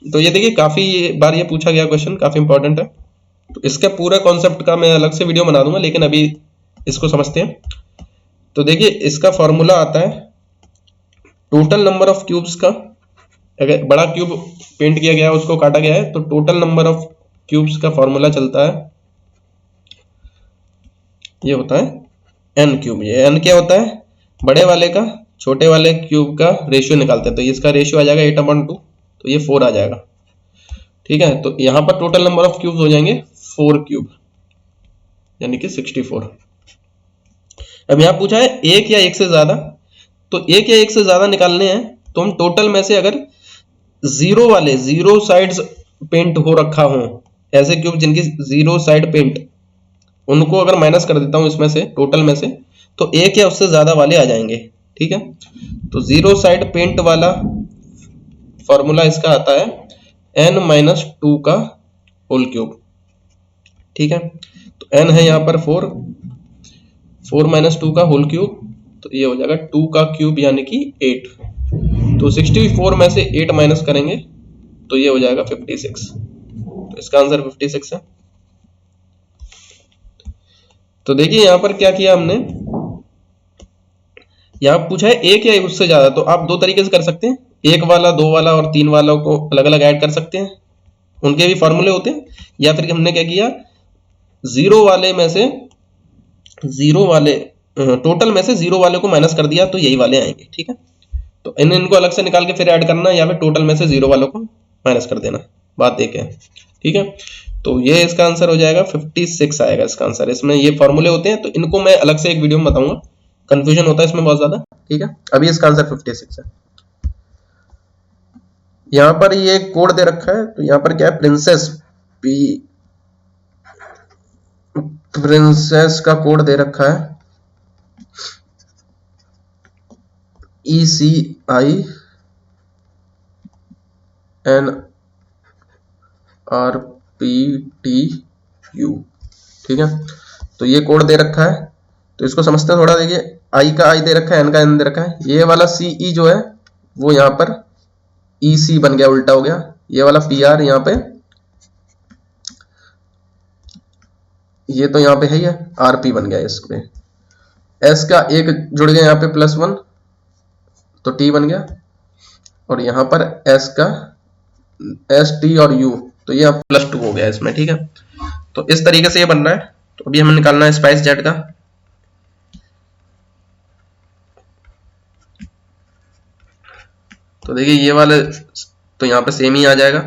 तो ये देखिए काफी बार ये पूछा गया क्वेश्चन, काफी इंपॉर्टेंट है। तो इसका पूरा कॉन्सेप्ट का मैं अलग से वीडियो बना दूंगा, लेकिन अभी इसको समझते हैं। तो देखिए इसका फॉर्मूला आता है टोटल नंबर ऑफ क्यूब्स का। अगर बड़ा क्यूब पेंट किया गया है, उसको काटा गया है, तो टोटल नंबर ऑफ क्यूब्स का फॉर्मूला चलता है, ये होता है n क्यूब। ये n क्या होता है? बड़े वाले का छोटे वाले क्यूब का रेशियो निकालते हैं। तो इसका रेशियो आ जाएगा 8/2, तो ये 4 आ जाएगा। ठीक है, तो यहां पर टोटल नंबर ऑफ क्यूब हो जाएंगे 4 क्यूब, यानी कि 64। अब यहां पूछा है एक या एक से ज्यादा। तो एक या एक से ज्यादा निकालने हैं, तो हम टोटल में से अगर जीरो वाले, जीरो साइड्स पेंट हो रखा हो, ऐसे क्यूब जिनकी जीरो साइड पेंट, उनको अगर माइनस कर देता हूं इसमें से, टोटल में से, तो एक या उससे ज्यादा वाले आ जाएंगे। ठीक है, तो जीरो साइड पेंट वाला फॉर्मूला इसका आता है n-2 का होल क्यूब। ठीक है, तो n है यहां पर 4, 4-2 का होल क्यूब, तो ये हो जाएगा 2 का क्यूब यानी कि 8। तो 64 में से 8 माइनस करेंगे तो ये हो जाएगा 56। तो इसका आंसर 56 है। तो देखिए यहां पर क्या किया हमने, यहां पूछा है एक या उससे ज्यादा। तो आप दो तरीके से कर सकते हैं, एक वाला, दो वाला और तीन वाला को अलग अलग ऐड कर सकते हैं, उनके भी फॉर्मूले होते हैं। या फिर हमने क्या किया, जीरो वाले में से, जीरो वाले टोटल में से जीरो वाले को माइनस कर दिया, तो यही वाले आएंगे। ठीक है, तो इनको अलग से निकाल के फिर ऐड करना, या फिर टोटल में से जीरो वालों को माइनस कर देना, बात एक है। ठीक है, तो ये इसका आंसर हो जाएगा 56 आएगा इसका आंसर। इसमें ये फॉर्मूले होते हैं, तो इनको मैं अलग से एक वीडियो में बताऊंगा, कंफ्यूजन होता है इसमें बहुत ज्यादा। ठीक है, अभी इसका आंसर 56 है। यहां पर ये कोड दे रखा है, तो यहां पर क्या है, प्रिंसेस का कोड दे रखा है ECINRPTU। ठीक है, तो ये कोड दे रखा है, तो इसको समझते हैं थोड़ा। देखिए आई का आई दे रखा है, एन का एन दे रखा है। ये वाला CE जो है वो यहाँ पर EC बन गया, उल्टा हो गया। ये वाला PR यहाँ पे, ये तो यहाँ पे है, ये RP बन गया इस पे। S का एक जुड़ गया यहाँ पे +1, तो T बन गया। और यहाँ पर S का ST और U, तो ये +2 हो गया इसमें। ठीक है, तो इस तरीके से ये बन रहा है। तो अभी हमें निकालना है स्पाइस जेट का। तो देखिए ये वाले तो यहाँ पे सेम ही आ जाएगा।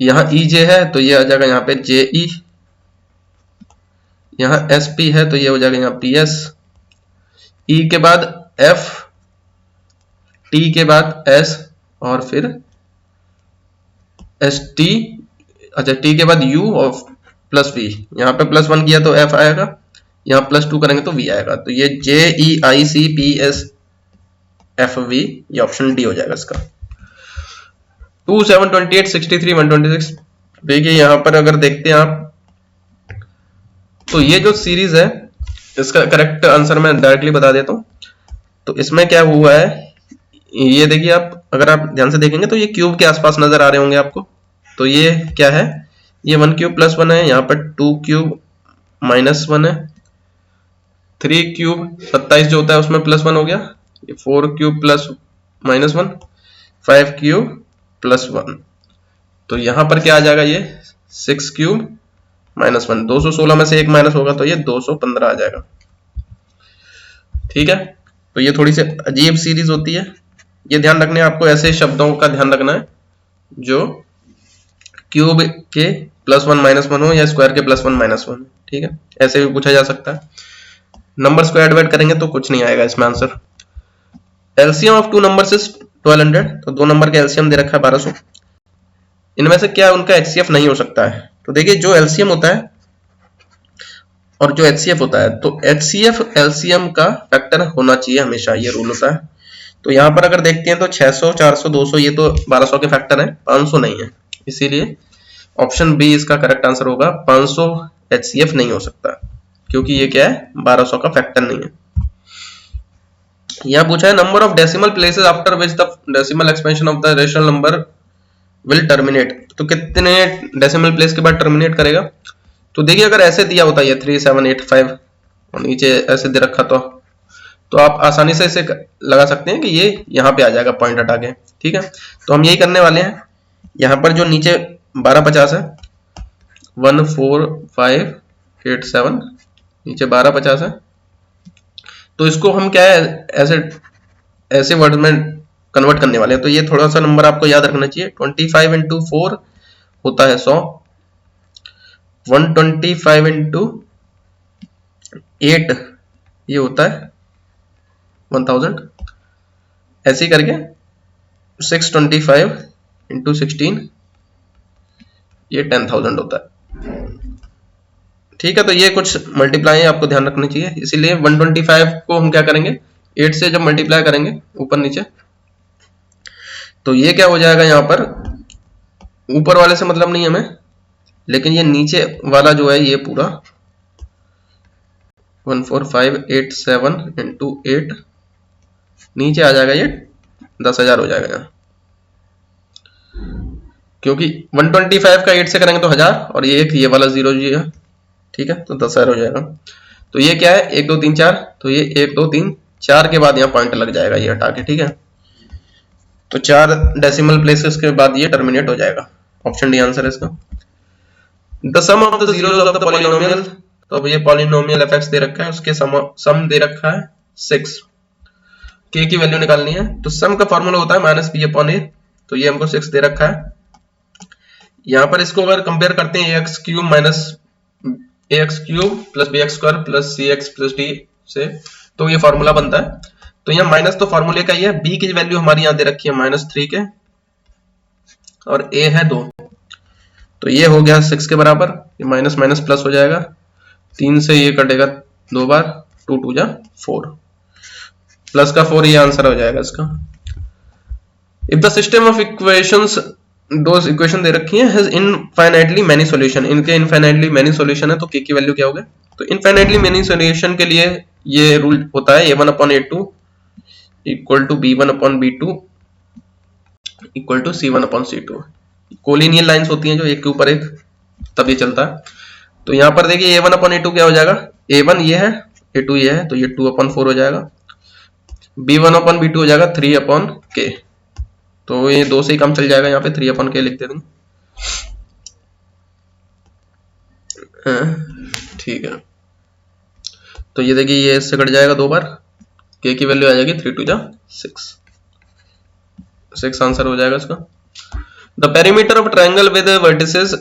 यहाँ EJ है तो ये आ जाएगा यहाँ पे JE, यहाँ SP है तो ये हो जाएगा यहाँ PS, E के बाद F, T के बाद S और फिर ST, अच्छा T के बाद U और +V। यहाँ पे +1 किया तो F आएगा, यहाँ +2 करेंगे तो V आएगा। तो ये JEICPSFV, ये ऑप्शन डी हो जाएगा इसका। 2, 7, 28, 63, 126। देखिए यहाँ पर अगर देखते हैं आप, तो ये जो सीरीज है इसका करेक्ट आंसर मैं डायरेक्टली बता देता हूँ। तो इसमें क्या हुआ है, ये देखिए आप अगर आप ध्यान से देखेंगे तो ये क्यूब के आसपास नजर आ रहे होंगे आपको। तो ये क्या है, ये 1 क्यूब +1 है, यहाँ पर 2 क्यूब -1 है, 3 क्यूब 27 जो होता है उसमें +1 हो गया, ये 4 क्यूब +-1, 5 क्यूब +1। तो यहाँ पर क्या आ जाएगा, ये 6 क्यूब -1, 216 में से 1 माइनस होगा तो ये 215 आ जाएगा। ठीक है, तो ये थोड़ी सी अजीब सीरीज होती है, ये ध्यान रखने आपको, ऐसे शब्दों का ध्यान रखना है जो क्यूब के +1 -1 हो या स्क्वायर के +1 -1। ठीक है, ऐसे भी पूछा जा सकता है। नंबर को ऐड करेंगे तो कुछ नहीं आएगा इसमें answer. LCM of 2 numbers is 1200, तो 2 नंबर का एलसीएम दे रखा है 1200। इनमें से क्या उनका HCF नहीं हो सकता है? तो देखिए जो LCM होता है और जो HCF होता है, तो HCF LCM का फैक्टर होना चाहिए हमेशा, ये रूल होता है। तो यहाँ पर अगर देखते हैं तो 600, 400, 200 ये तो 1200 के फैक्टर है, 500 नहीं है, इसीलिए ऑप्शन बी इसका करेक्ट आंसर होगा। 500 HCF नहीं हो सकता क्योंकि ये क्या है, 1200 का फैक्टर नहीं है। यहाँ पूछा है number of decimal places after which the decimal expansion of the rational number will terminate. तो कितने डेसिमल प्लेस के बाद टर्मिनेट करेगा? तो देखिए अगर ऐसे दिया होता है 3785 और नीचे ऐसे दे रखा तो आप आसानी से इसे लगा सकते हैं कि ये यहाँ पे आ जाएगा पॉइंट हटा के, ठीक है। तो हम यही करने वाले हैं। यहाँ पर जो नीचे 1250 है, 14587 नीचे 1250 है, तो इसको हम क्या है ऐसे वर्ड में कन्वर्ट करने वाले हैं। तो ये थोड़ा सा नंबर आपको याद रखना चाहिए। 25 इंटू 4 होता है 100, 125 इंटू 8 ये होता है 1000, ऐसे ही करके 625 इंटू 16 ये 10,000 होता है, ठीक है। तो ये कुछ मल्टीप्लाई आपको ध्यान रखना चाहिए, इसीलिए 125 को हम क्या करेंगे 8 से जब मल्टीप्लाई करेंगे ऊपर नीचे, तो ये क्या हो जाएगा, यहाँ पर ऊपर वाले से मतलब नहीं हमें, लेकिन ये नीचे वाला जो है ये पूरा 14587 इंटू 8 नीचे आ जाएगा, ये 10,000 हो जाएगा यहाँ, क्योंकि 125 का 8 से करेंगे तो 1000 और ये एक ये वाला 0 जी है, ठीक है, तो 10,000 हो जाएगा। तो ये क्या है 1 2 3 4, तो ये 1 2 3 4 के बाद यहाँ पॉइंट लग जाएगा ये हटा के, ठीक है। तो 4 डेसिमल प्लेसेस के बाद ये टर्मिनेट हो जाएगा। ऑप्शन डी आंसर है इसका। The sum of the zeros of the polynomial, तो अब ये पॉलिनोमियल एफएक्स दे रखा है, उसके सम दे रखा है 6, के की वैल्यू निकालनी है। तो सम का फॉर्मूला होता है -b/a, तो ये हमको 6 दे रखा है। यहाँ पर इसको अगर कंपेयर करते हैं ax cube minus ax cube plus bx square plus cx plus d से, तो ये फॉर्मूला बनता है। तो यहाँ माइनस तो फॉर्मूले का ही है, b की वैल्यू हमारी यहाँ दे रखी है -3 के और a है 2, तो ये हो गया 6 के बराबर। ये माइनस माइनस प्लस हो जाएगा, 3 से ये कटेगा 2 बार, 2 2 जा 4, प्लस का 4 ये आंसर हो जाएगा इसका। If the system of equations, दो इक्वेशन दे रखी है, हैज इनफाइनाइटली मैनी सॉल्यूशन, इनके इनफाइनाइटली मैनी सॉल्यूशन है, तो k की वैल्यू क्या होगी? तो इनफाइनाइटली मैनी सॉल्यूशन के लिए ये रूल होता है a1/a2 equal to b1/b2 equal to c1/c2। Collinear lines होती हैं जो एक के ऊपर एक, तब ये चलता है। तो यहाँ पर देखिए a1/a2 क्या हो जाएगा, a1 ये है, a2 ये है, तो ये 2/4 हो जाएगा, b1/b2 हो जाएगा 3/k, तो ये 2 से ही काम चल जाएगा, यहाँ पे 3/k लिख देंगे, ठीक है। तो ये देखिए ये इससे कट जाएगा 2 बार, k की वैल्यू आ जाएगी 3 2 जा 6 आंसर हो जाएगा इसका। The perimeter of triangle with vertices,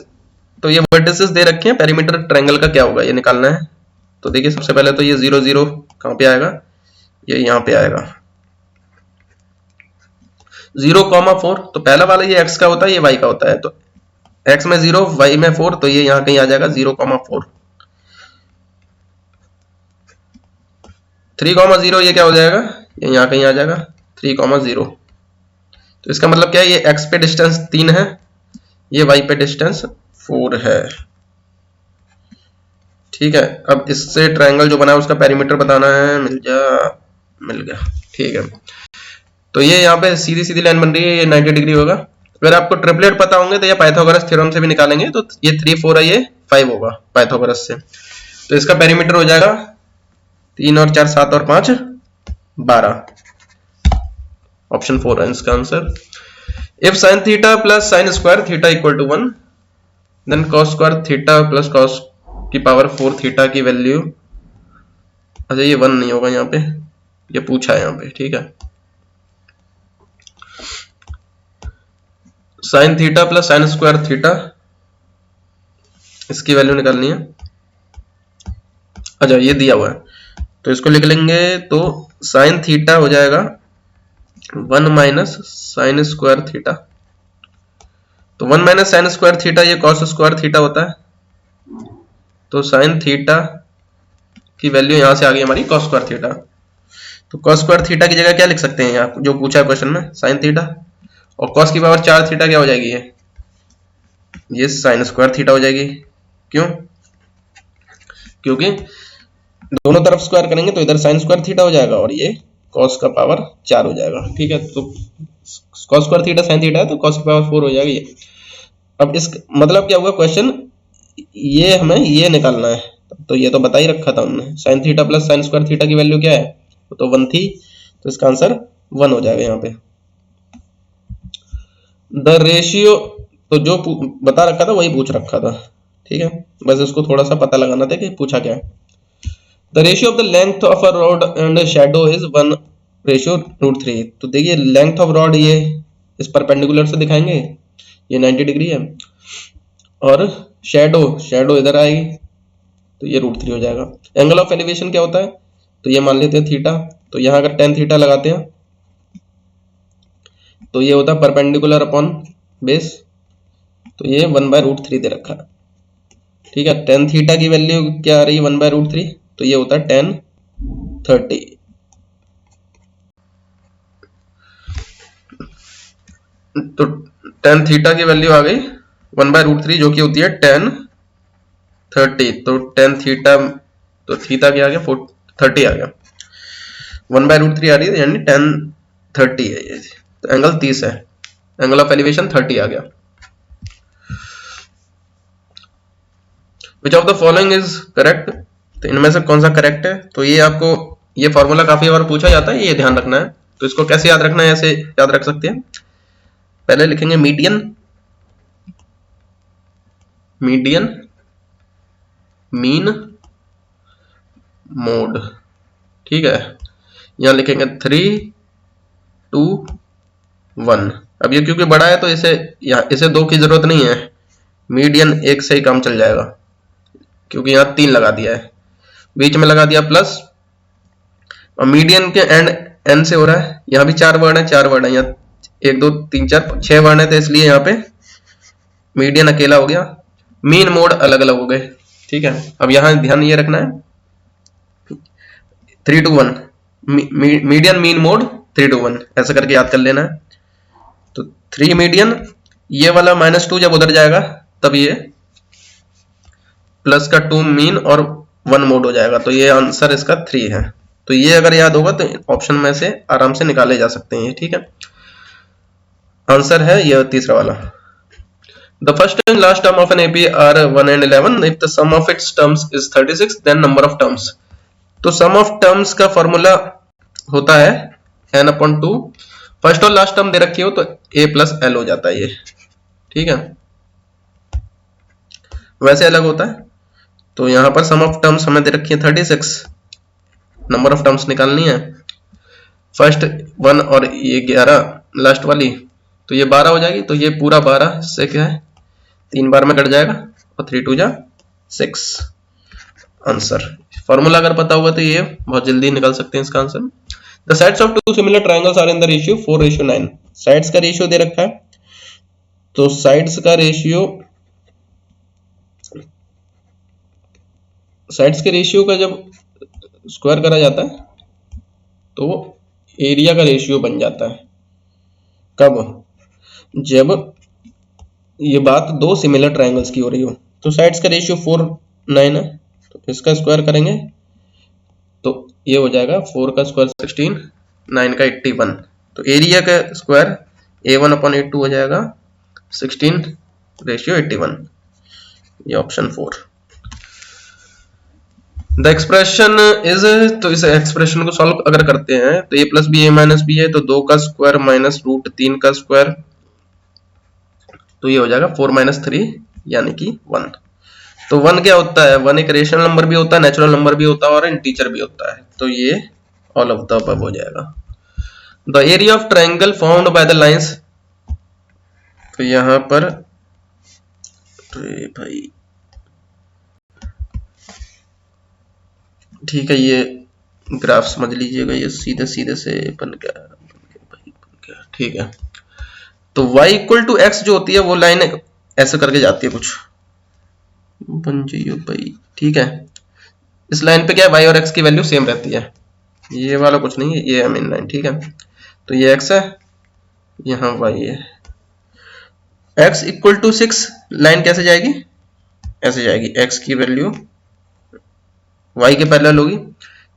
तो ये वर्टिसेस दे रखे हैं, पेरीमीटर ट्रायंगल का क्या होगा ये निकालना है। तो देखिए सबसे पहले तो ये 0 0 कहाँ पे आएगा, ये यहाँ पे आएगा 0,4, तो पहला वाला ये x का होता है, ये y का होता है, तो x में 0 y में 4, तो ये यहाँ कहीं आ जाएगा 0,4। 3,0 ये क्या हो जाएगा, ये यहाँ कहीं आ जाएगा 3,0, तो इसका मतलब क्या है, ये x पे डिस्टेंस 3 है, ये y पे डिस्टेंस 4 है, ठीक है। अब इससे ट्रायंगल जो बना है उसका पेरीमीटर बताना है, मिल गया, ठीक है। तो ये यहाँ पे सीधी सीधी लाइन बन रही है, ये 90 डिग्री होगा। अगर आपको ट्रिपलेट पता होंगे तो ये पाइथागोरस थ्योरम से भी निकालेंगे, तो ये 3 4 है, ये 5 होगा पाइथागोरस से। तो इसका पेरीमीटर हो जाएगा 3 और 4 7 और 5 12, ऑप्शन 4 है इसका answer. If sin theta plus sin square theta equal to 1, then cos square theta plus cos की पावर 4 थीटा की वैल्यू, अच्छा ये 1 नहीं होगा यहाँ पे, ये पूछा है यहाँ पे, ठीक है। sin theta plus sin square theta, इसकी वैल्यू निकालनी है, अच्छा ये दिया हुआ है, तो इसको लिख लेंगे। तो sin थीटा हो जाएगा 1 माइनस sin स्क्वायर थीटा तो 1 माइनस साइन स्क्वायर थीटा, ये कॉस स्क्वायर थीटा होता है। तो साइन थीटा की वैल्यू यहां से आ गई हमारी कॉस स्क्वायर थीटा। तो कॉस स्क्वायर थीटा की जगह क्या लिख सकते हैं यहाँ जो पूछा है क्वेश्चन में, साइन थीटा, और कॉस की पावर 4 थीटा क्या हो जाएगी, ये साइन स्क्वायर थीटा हो जाएगी। क्यों? क्योंकि दोनों तरफ स्क्वायर करेंगे तो इधर साइन स्क्वायर थीटा हो जाएगा और ये कॉस का पावर 4 हो जाएगा। ठीक है, तो cos square theta sine theta है तो कॉस की पावर 4 हो जाएगी ये। अब इस मतलब क्या हुआ, क्वेश्चन ये हमें ये निकालना है, तो ये तो बता ही रखा था हमने, sine theta plus sine square theta की वैल्यू क्या है, तो 1 थी, तो इसका आंसर 1 हो जाएगा यहाँ पे। द रेशियो, तो जो बता रखा था वही पूछ रखा था। ठीक है, बस इसको थोड़ा सा पता लगाना था कि पूछा क्या है। The ratio of the length of a rod and shadow is 1 ratio √3। तो देखिए लेंथ ऑफ रॉड ये इस परपेंडिकुलर से दिखाएंगे, ये 90 डिग्री है, और शैडो इधर आएगी तो ये √3 हो जाएगा। एंगल ऑफ एलिवेशन क्या होता है, तो ये मान लेते हैं थीटा, तो यहाँ अगर tan थीटा लगाते हैं तो ये होता है परपेंडिकुलर अपॉन बेस, तो ये 1/√3 दे रखा है। ठीक है, tan थीटा की वैल्यू क्या आ रही है 1/√3, तो ये होता है tan 30। तो tan थीटा की वैल्यू आ गई 1/√3 जो कि होती है tan 30। तो tan थीटा, तो थीटा क्या आ गया 30 आ गया, 1/√3 आ रही है यानी tan 30 है ये, तो एंगल 30 है, एंगल ऑफ एलिवेशन 30 आ गया। विच of the following is correct, तो इनमें से कौन सा करेक्ट है, तो ये आपको ये फॉर्मूला काफी बार पूछा जाता है, ये ध्यान रखना है। तो इसको कैसे याद रखना है, ऐसे याद रख सकते हैं, पहले लिखेंगे मीडियन मीन मोड। ठीक है, यहां लिखेंगे 3, 2, 1। अब ये क्योंकि बड़ा है तो इसे 2 की जरूरत नहीं है, मीडियन 1 से ही काम चल जाएगा, क्योंकि यहाँ 3 लगा दिया है, बीच में लगा दिया प्लस, और मीडियन के एंड n से हो रहा है, यहाँ भी 4 वर्ड है, 4 वर्ड है, यहाँ 1 2 3 4 6 वर्ड है, तो इसलिए यहाँ पे मीडियन अकेला हो गया, मीन मोड अलग अलग हो गए। ठीक है, अब यहाँ ध्यान ये रखना है 3 to 1, median mean mode 3 to 1 ऐसा करके याद कर लेना है। तो 3 मीडियन, ये वाला -2 जब उधर जाएगा तब ये प्लस का 2 मीन और 1 मोड हो जाएगा, तो ये आंसर इसका 3 है। तो ये अगर याद होगा तो ऑप्शन में से आराम से निकाले जा सकते हैं ये। ठीक है, आंसर है ये तीसरा वाला। The first and last term of an AP are 1 and 11. If the sum of its terms is 36, then number of terms. तो sum of terms का फॉर्मूला होता है n/2। फर्स्ट और लास्ट टर्म दे रखी हो तो a प्लस l हो जाता है ये। ठीक है, वैसे अलग होता है। तो यहां पर सम ऑफ टर्म्स हमें दे रखी है 36, नंबर ऑफ टर्म्स निकालनी है, फर्स्ट 1 और ये 11 लास्ट वाली, तो ये 12 हो जाएगी। तो ये पूरा 12 से क्या है 3 बार में कट जाएगा, और 3 2 6 आंसर। फॉर्मूला अगर पता होगा तो ये बहुत जल्दी निकाल सकते हैं इसका answer. The sides of 2 similar triangles are in the ratio 4:9। Sides का रेशियो दे रखा है, तो साइड्स का रेशियो, साइड्स के रेशियो का जब स्क्वायर करा जाता है तो वो एरिया का रेशियो बन जाता है। कब? जब ये बात 2 सिमिलर ट्रायंगल्स की हो रही हो। तो साइड्स का रेशियो 4:9 है, तो इसका स्क्वायर करेंगे तो ये हो जाएगा 4 का स्क्वायर 16, 9 का 81। तो एरिया का स्क्वायर A1/A2 हो जाएगा 16:81, ये ऑप्शन 4। द एक्सप्रेशन इज, तो इस एक्सप्रेशन को सॉल्व अगर करते हैं तो a प्लस बी a-b है, तो 2 का स्क्वायर माइनस √3 का स्क्वायर, तो ये हो जाएगा 4 - 3 यानी कि 1। तो 1 क्या होता है, 1 एक रेशनल नंबर भी होता है, नेचुरल नंबर भी होता है और इंटीजर भी होता है, तो ये ऑल ऑफ द अबव हो जाएगा। The area of triangle found by the lines, तो यहां पर भाई ठीक है, ये ग्राफ समझ लीजिएगा, ये सीधे सीधे से बन गया। ठीक है, तो y इक्वल टू एक्स जो होती है वो लाइन ऐसे करके जाती है कुछ भाई, ठीक है। इस लाइन पे क्या है, y और x की वैल्यू सेम रहती है, ये वाला कुछ नहीं है, ये है मेन लाइन, ठीक है। तो ये x है, यहाँ y है। x इक्वल टू 6 लाइन कैसे जाएगी, ऐसे जाएगी, x की वैल्यू y के पैरेलल होगी।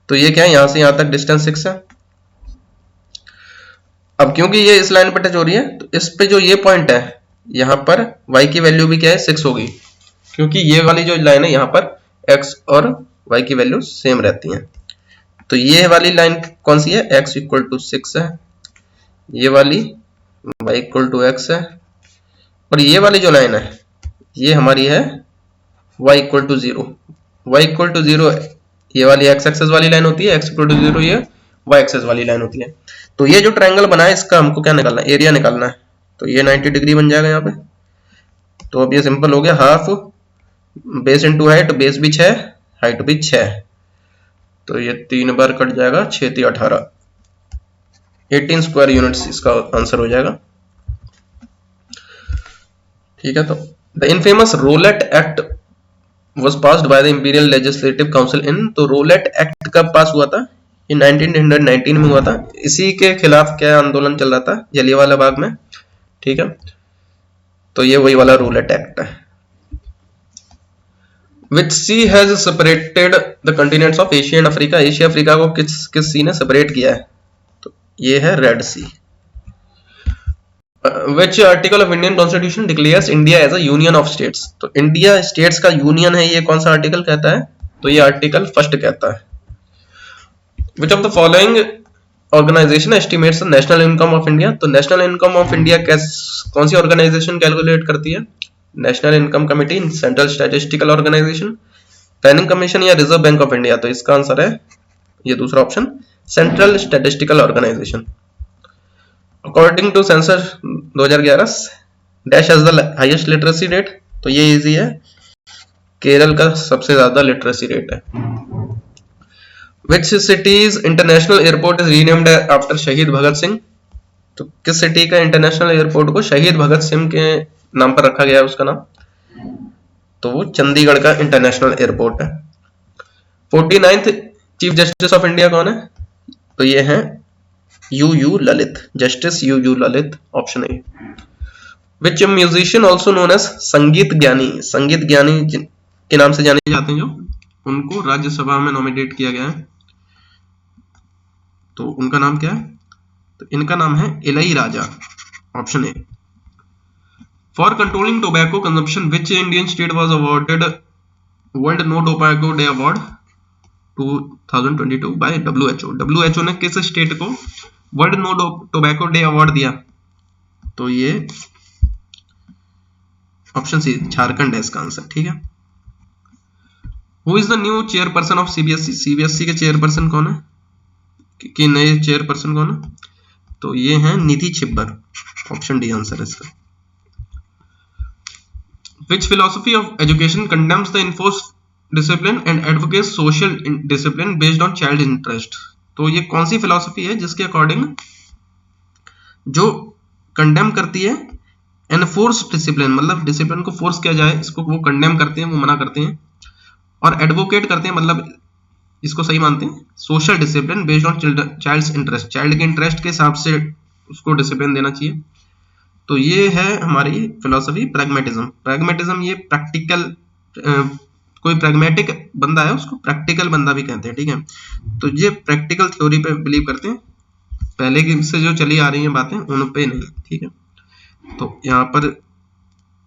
तो ये क्या है, यहां से यहां तक डिस्टेंस 6 है। अब क्योंकि ये इस लाइन पर टच हो रही है, तो इस पे जो ये पॉइंट है यहाँ पर y की वैल्यू भी क्या है 6 होगी, क्योंकि ये वाली जो लाइन है यहाँ पर x और y की वैल्यू सेम रहती है। तो ये वाली लाइन कौन सी है, x इक्वल टू 6 है, ये वाली y इक्वल टू x है, और ये वाली जो लाइन है ये हमारी है y equal to 0। y equal to 0 ये वाली x एक्सेस वाली लाइन होती है, x इक्वल टू 0 ये y एक्सेस वाली लाइन होती है। तो ये जो ट्रायंगल बना है इसका हमको क्या निकालना है, एरिया निकालना है। तो ये 90 डिग्री बन जाएगा यहाँ पे। तो अब ये सिंपल हो गया, half base into height, base भी 6, हाइट भी 6, तो ये 3 बार कट जाएगा, 6 3 18, 18 स्क्वायर यूनिट्स इसका आंसर हो जाएगा, ठीक है। तो the infamous Rowlatt Act was passed by the Imperial Legislative Council in, तो रोलेट एक्ट कब पास हुआ था, ये 1919 में हुआ था। इसी के खिलाफ क्या आंदोलन चल रहा था, जलियांवाला बाग में, ठीक है। तो ये वही वाला रोलेट एक्ट है। Which sea has separated the continents of Asia and Africa, Asia Africa को किस सी ने सेपरेट किया है, तो ये है Red Sea. Which article of Indian Constitution declares India as a union of states, तो इंडिया स्टेट्स का यूनियन है, ये कौन सा आर्टिकल कहता है, तो ये आर्टिकल फर्स्ट कहता है। Which of the following organization estimates the national income of India, तो नेशनल इनकम ऑफ इंडिया कौन सी ऑर्गेनाइजेशन कैलकुलेट करती है, National Income Committee, Central Statistical Organisation, Planning Commission या रिजर्व बैंक ऑफ इंडिया, तो इसका आंसर है ये दूसरा option, Central Statistical Organisation. According to census 2011 dash has the highest literacy rate, तो ये इजी है, केरल का सबसे ज्यादा लिटरेसी रेट है। विच cities international airport is renamed after शहीद भगत सिंह, तो किस सिटी का इंटरनेशनल एयरपोर्ट को शहीद भगत सिंह के नाम पर रखा गया है उसका नाम, तो वो चंडीगढ़ का इंटरनेशनल एयरपोर्ट है। 49th chief justice of India कौन है, तो ये है U Lalit, justice U Lalit, option A. Which musician also known as Sangeet Gyani के नाम से जाने जाते हैं, जो उनको राज्यसभा में नॉमिनेट किया गया है, तो उनका नाम क्या है, तो इनका नाम है Ilaiyaraaja, option A. For controlling tobacco consumption which Indian state was awarded World No Tobacco Day award 2022 by WHO ने किस स्टेट को World No Tobacco Day award दिया, तो ये ऑप्शन सी झारखंड है इसका आंसर, ठीक है। Who is the new chairperson of CBSE के चेयरपर्सन कौन है, कि नए चेयरपर्सन कौन है, तो ये है निधि छिब्बर, ऑप्शन डी आंसर है इसका। Which philosophy of education condemns the enforced discipline and advocates social discipline based on child interest, तो ये कौन सी फिलॉसफी है जिसके अकॉर्डिंग जो कंडेम करती है एनफोर्स डिसिप्लिन, मतलब डिसिप्लिन को फोर्स किया जाए, इसको वो कंडेम करते हैं, वो मना करते हैं, और एडवोकेट करते हैं, मतलब इसको सही मानते हैं, social discipline based on child's interest, child के इंटरेस्ट के हिसाब से उसको डिसिप्लिन देना चाहिए। तो ये है हमारी फिलॉसफी प्रैग्मेटिज्म ये प्रैक्टिकल, कोई प्रैग्मेटिक बंदा है उसको प्रैक्टिकल बंदा भी कहते हैं, ठीक है। तो ये प्रैक्टिकल थ्योरी पे बिलीव करते हैं, पहले की से जो चली आ रही हैं बातें उन पे नहीं, ठीक है। तो यहाँ पर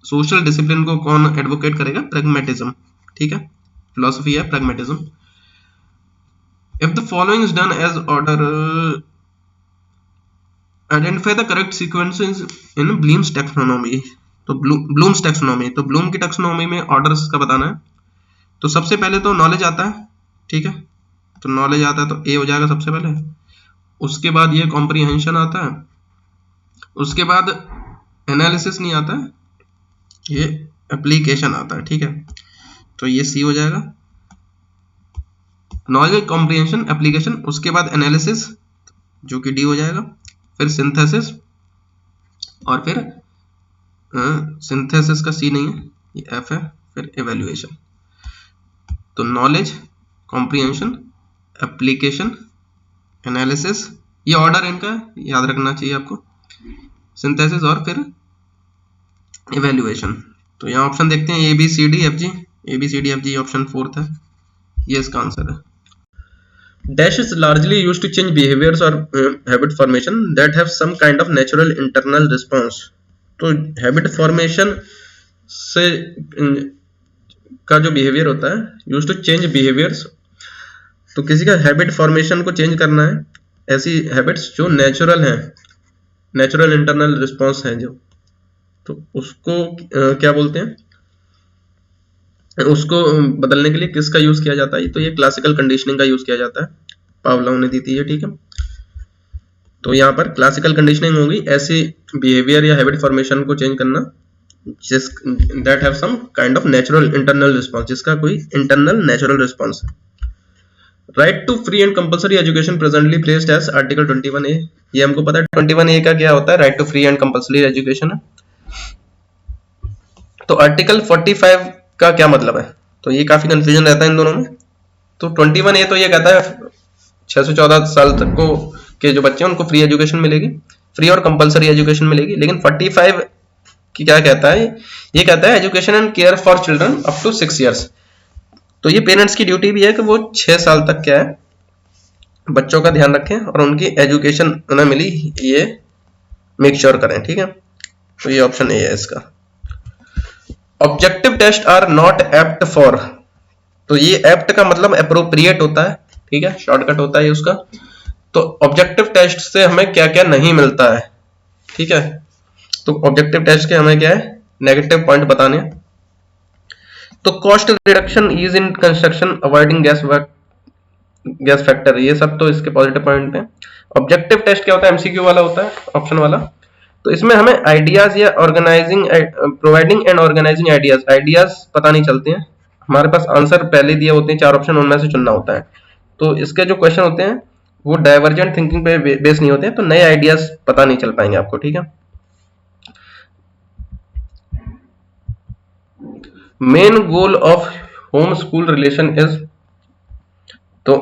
सोशल डिसिप्लिन को कौन एडवोकेट करेगा, प्रैग्मेटिज्म, ठीक है, फिलॉसफी है pragmatism. If the following is done as order, identify the correct sequences in Bloom's taxonomy, तो ब्लूम्स टैक्सोनॉमी, तो ब्लूम की टैक्सोनॉमी में ऑर्डर्स का बताना है। तो सबसे पहले तो नॉलेज आता है, ठीक है, तो नॉलेज आता है तो ए हो जाएगा सबसे पहले, उसके बाद ये कॉम्प्रिहेंशन आता है, उसके बाद एनालिसिस नहीं आता है, ये एप्लीकेशन आता है, ठीक है, तो ये सी हो जाएगा, नॉलेज कॉम्प्रिहेंशन एप्लीकेशन, उसके बाद एनालिसिस जो कि डी हो जाएगा, फिर सिंथेसिस, और फिर सिंथेसिस का सी नहीं है, ये एफ है, फिर एवेल्युएशन। तो नॉलेज, कॉम्प्रिहेंशन, एप्लीकेशन, एनालिसिस, ये ऑर्डर इनका याद रखना चाहिए आपको, सिंथेसिस और फिर इवेल्युएशन। तो यहाँ ऑप्शन देखते हैं ABCDFG, ऑप्शन 4 है, ये इसका आंसर है। Dash is largely used to change behaviors or habit formation that have some kind of natural internal response. तो हैबिट फॉर्मेशन से का जो बिहेवियर होता है, यूज टू चेंज बिहेवियर्स, तो किसी का हैबिट फॉर्मेशन को चेंज करना है, ऐसी हैबिट्स जो नेचुरल हैं, नेचुरल इंटरनल रिस्पॉन्स है जो, तो उसको क्या बोलते हैं, उसको बदलने के लिए किसका यूज किया जाता है, तो ये क्लासिकल कंडीशनिंग का यूज किया जाता है, पावलोव ने दी थी ये, ठीक है। तो यहाँ पर क्लासिकल कंडीशनिंग होगी ऐसी बिहेवियर या हैबिट फॉर्मेशन को चेंज करना जिस that have some kind of natural internal response, जिसका कोई इंटरनल नेचुरल रिस्पॉन्स है। Right to free and compulsory education presently placed as article 21A, ये हमको पता है 21A का क्या होता है, right to free and compulsory education है। तो आर्टिकल 45 का क्या मतलब है, तो ये काफी कंफ्यूजन रहता है इन दोनों में। तो 21A तो ये कहता है 6 से 14 साल तक को के जो बच्चे हैं उनको फ्री एजुकेशन मिलेगी, फ्री और कंपल्सरी एजुकेशन मिलेगी। लेकिन 45 की क्या कहता है, ये कहता है education and care for children up to 6 years. तो ये पेरेंट्स की ड्यूटी भी है कि वो 6 साल तक क्या है बच्चों का ध्यान रखें और उनकी एजुकेशन उन्हें मिली ये मेक श्योर करें, ठीक है। तो ये ऑप्शन ए है इसका। Objective test are not apt for, तो ये एप्ट का मतलब एप्रोप्रिएट होता है, ठीक है, शॉर्टकट होता है उसका। तो ऑब्जेक्टिव टेस्ट से हमें क्या क्या नहीं मिलता है, ठीक है। तो ऑब्जेक्टिव टेस्ट के हमें क्या है, नेगेटिव पॉइंट बताने। तो cost reduction, ease in construction, avoiding guess factor, ये सब तो इसके पॉजिटिव पॉइंट हैं। ऑब्जेक्टिव टेस्ट क्या होता है, एमसीक्यू वाला होता है, ऑप्शन वाला। तो इसमें हमें आइडियाज या organising, providing and organising ideas पता नहीं चलते हैं, हमारे पास आंसर पहले दिए होते हैं, 4 ऑप्शन उनमें से चुनना होता है। तो इसके जो क्वेश्चन होते हैं वो डाइवर्जेंट थिंकिंग पे बेस नहीं होते हैं, तो नए आइडियाज पता नहीं चल पाएंगे आपको, ठीक है। Main goal of home school relation is, तो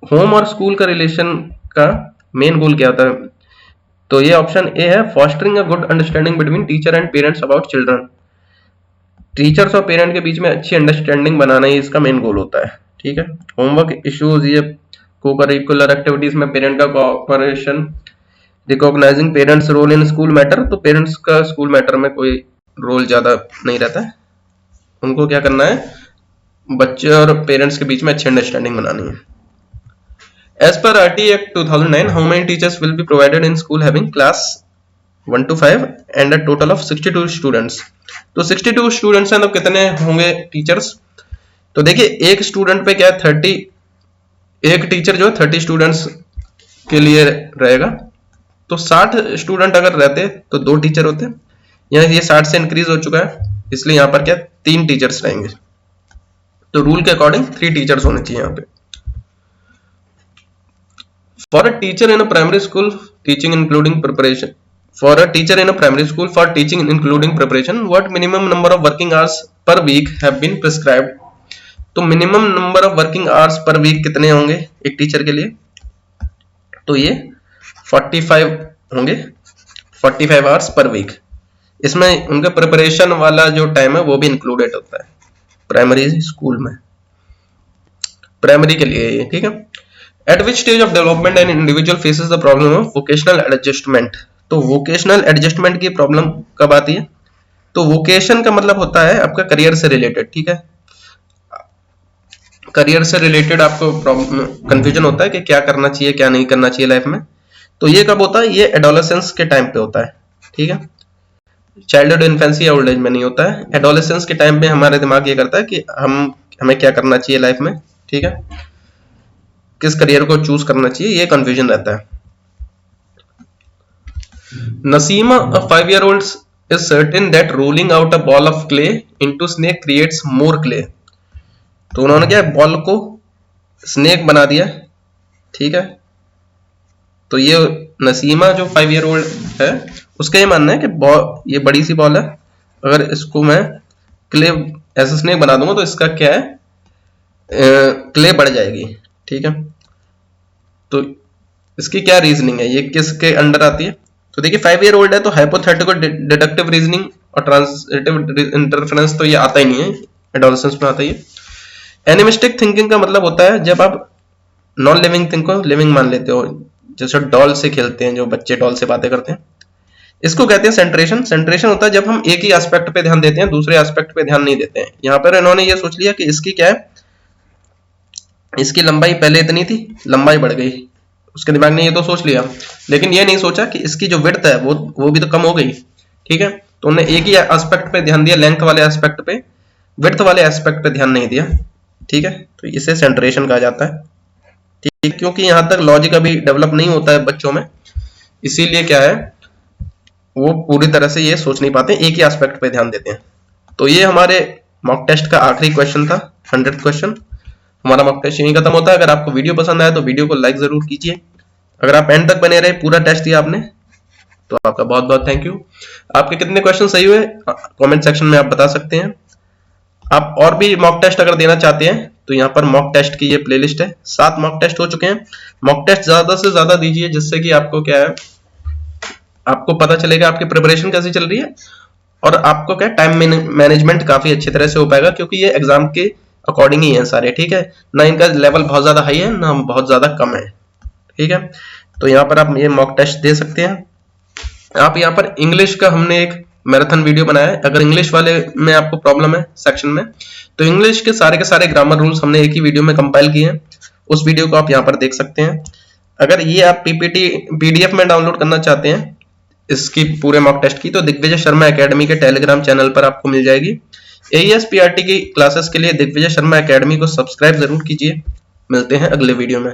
होम और स्कूल का रिलेशन का मेन गोल क्या होता है, तो ये ऑप्शन ए है, fostering a good understanding between teacher and parents about children. Teachers और पेरेंट के बीच में अच्छी अंडरस्टैंडिंग बनाना ही इसका मेन गोल होता है, ठीक है। होमवर्क इश्यूज, ये को-करिकुलर एक्टिविटीज में पेरेंट का cooperation, recognising parents role in school matter, तो पेरेंट्स का स्कूल मैटर में कोई रोल ज्यादा नहीं रहता है, उनको क्या करना है, बच्चे और पेरेंट्स के बीच में अच्छी अंडरस्टैंडिंग बनानी है। As per RT Act 2009, how many teachers will be provided in school having class 1 to 5 and a total of 62 students? तो 62 स्टूडेंट्स हैं तो कितने होंगे टीचर्स, तो देखिए एक स्टूडेंट पे क्या है 30, एक टीचर जो है 30 स्टूडेंट्स के लिए रहेगा। तो 60 स्टूडेंट अगर रहते तो 2 टीचर होते, यहाँ ये 60 से इंक्रीज हो चुका है, इसलिए यहाँ पर क्या 3 टीचर्स रहेंगे। तो रूल के अकॉर्डिंग 3 टीचर्स होने चाहिए यहाँ पे। For a teacher in a primary school teaching including preparation, for a teacher in a primary school for teaching including preparation, what minimum number of working hours per week have been prescribed? तो minimum number of working hours per week कितने होंगे एक teacher के लिए, तो ये 45 होंगे, 45 hours per week। इसमें उनका प्रिपरेशन वाला जो टाइम है वो भी इंक्लूडेड होता है प्राइमरी स्कूल में, प्राइमरी के लिए ये, ठीक है। At which stage of development an individual faces the problem of vocational adjustment? तो vocational adjustment की प्रॉब्लम कब आती है, तो vocation का मतलब होता है आपका करियर से रिलेटेड, ठीक है। करियर से रिलेटेड आपको कंफ्यूजन होता है कि क्या करना चाहिए क्या नहीं करना चाहिए लाइफ में, तो ये कब होता है, ये एडोलेसेंस के टाइम पे होता है, ठीक है। चाइल्डहुड, इन्फेंसी या ओल्ड एज में नहीं होता है। एडोलेसेंस के टाइम पे हमारे दिमाग ये करता है कि हमें क्या करना चाहिए लाइफ में, ठीक है, किस करियर को चूज करना चाहिए, ये कंफ्यूजन रहता है। Naseema, a 5-year-old, is certain that rolling out a ball of clay into snake creates more clay। तो उन्होंने क्या बॉल को स्नेक बना दिया, ठीक है। तो ये नसीमा जो 5-year-old है उसका ये मानना है कि बॉल, ये बड़ी सी बॉल है, अगर इसको मैं क्ले ऐसा स्नेक बना दूंगा तो इसका क्या है, क्ले बढ़ जाएगी, ठीक है। तो इसकी क्या रीजनिंग है, ये किसके अंडर आती है? तो देखिए 5 ईयर ओल्ड है तो हाइपोथेटिकल डिडक्टिव रीजनिंग और ट्रांजिटिव इंटरफेरेंस तो ये आता ही नहीं है, एडोलेसेंस में आता ही है। एनिमिस्टिक थिंकिंग का मतलब होता है जब आप नॉन लिविंग थिंग को लिविंग मान लेते हो, जैसे डॉल से खेलते हैं, जो बच्चे डॉल से बातें करते हैं, इसको कहते हैं सेंट्रेशन। सेंट्रेशन होता है जब हम एक ही एस्पेक्ट पे ध्यान देते हैं, दूसरे एस्पेक्ट पे ध्यान नहीं देते हैं। यहाँ पर इन्होंने ये सोच लिया कि इसकी क्या है, इसकी लंबाई पहले इतनी थी, लंबाई बढ़ गई, उसके दिमाग ने ये तो सोच लिया, लेकिन ये नहीं सोचा कि इसकी जो विड्थ है वो भी तो कम हो गई, ठीक है। तो उन्होंने एक ही एस्पेक्ट पे ध्यान दिया, लेंथ वाले एस्पेक्ट पे, विड्थ वाले एस्पेक्ट पे ध्यान नहीं दिया, ठीक है। तो इसे सेंट्रेशन कहा जाता है, ठीक है। क्योंकि यहाँ तक लॉजिक अभी डेवलप नहीं होता है बच्चों में, इसीलिए क्या है, वो पूरी तरह से ये सोच नहीं पाते, एक ही एस्पेक्ट पे ध्यान देते हैं। तो ये हमारे मॉक टेस्ट का आखिरी क्वेश्चन था, 100th क्वेश्चन। हमारा मॉक टेस्ट यहीं खत्म होता है। अगर आपको वीडियो पसंद आया तो वीडियो को लाइक जरूर कीजिए। अगर आप एंड तक बने रहे, पूरा टेस्ट दिया आपने, तो आपका बहुत बहुत थैंक यू। आपके कितने क्वेश्चन सही हुए कमेंट सेक्शन में आप बता सकते हैं। आप और भी मॉक टेस्ट अगर देना चाहते हैं तो यहाँ पर मॉक टेस्ट की ये प्लेलिस्ट है, 7 मॉक टेस्ट हो चुके हैं। मॉक टेस्ट ज्यादा से ज्यादा दीजिए, जिससे कि आपको क्या है, आपको पता चलेगा आपकी प्रिपरेशन कैसी चल रही है, और आपको क्या टाइम मैनेजमेंट काफी अच्छी तरह से हो पाएगा, क्योंकि ये एग्जाम के अकॉर्डिंग ही है सारे, ठीक है। ना इनका लेवल बहुत ज्यादा हाई है, ना बहुत ज्यादा कम है, ठीक है। तो यहाँ पर आप ये मॉक टेस्ट दे सकते हैं। आप यहाँ पर इंग्लिश का हमने एक मैराथन वीडियो बनाया है। अगर इंग्लिश वाले में आपको प्रॉब्लम है सेक्शन में, तो इंग्लिश के सारे ग्रामर रूल्स हमने एक ही वीडियो में कंपाइल किए हैं, उस वीडियो को आप यहाँ पर देख सकते हैं। अगर ये आप पीपीटी पीडीएफ में डाउनलोड करना चाहते हैं इसकी पूरे मॉक टेस्ट की, तो दिग्विजय शर्मा एकेडमी के टेलीग्राम चैनल पर आपको मिल जाएगी। AES-PRT की क्लासेस के लिए दिग्विजय शर्मा एकेडमी को सब्सक्राइब जरूर कीजिए। मिलते हैं अगले वीडियो में।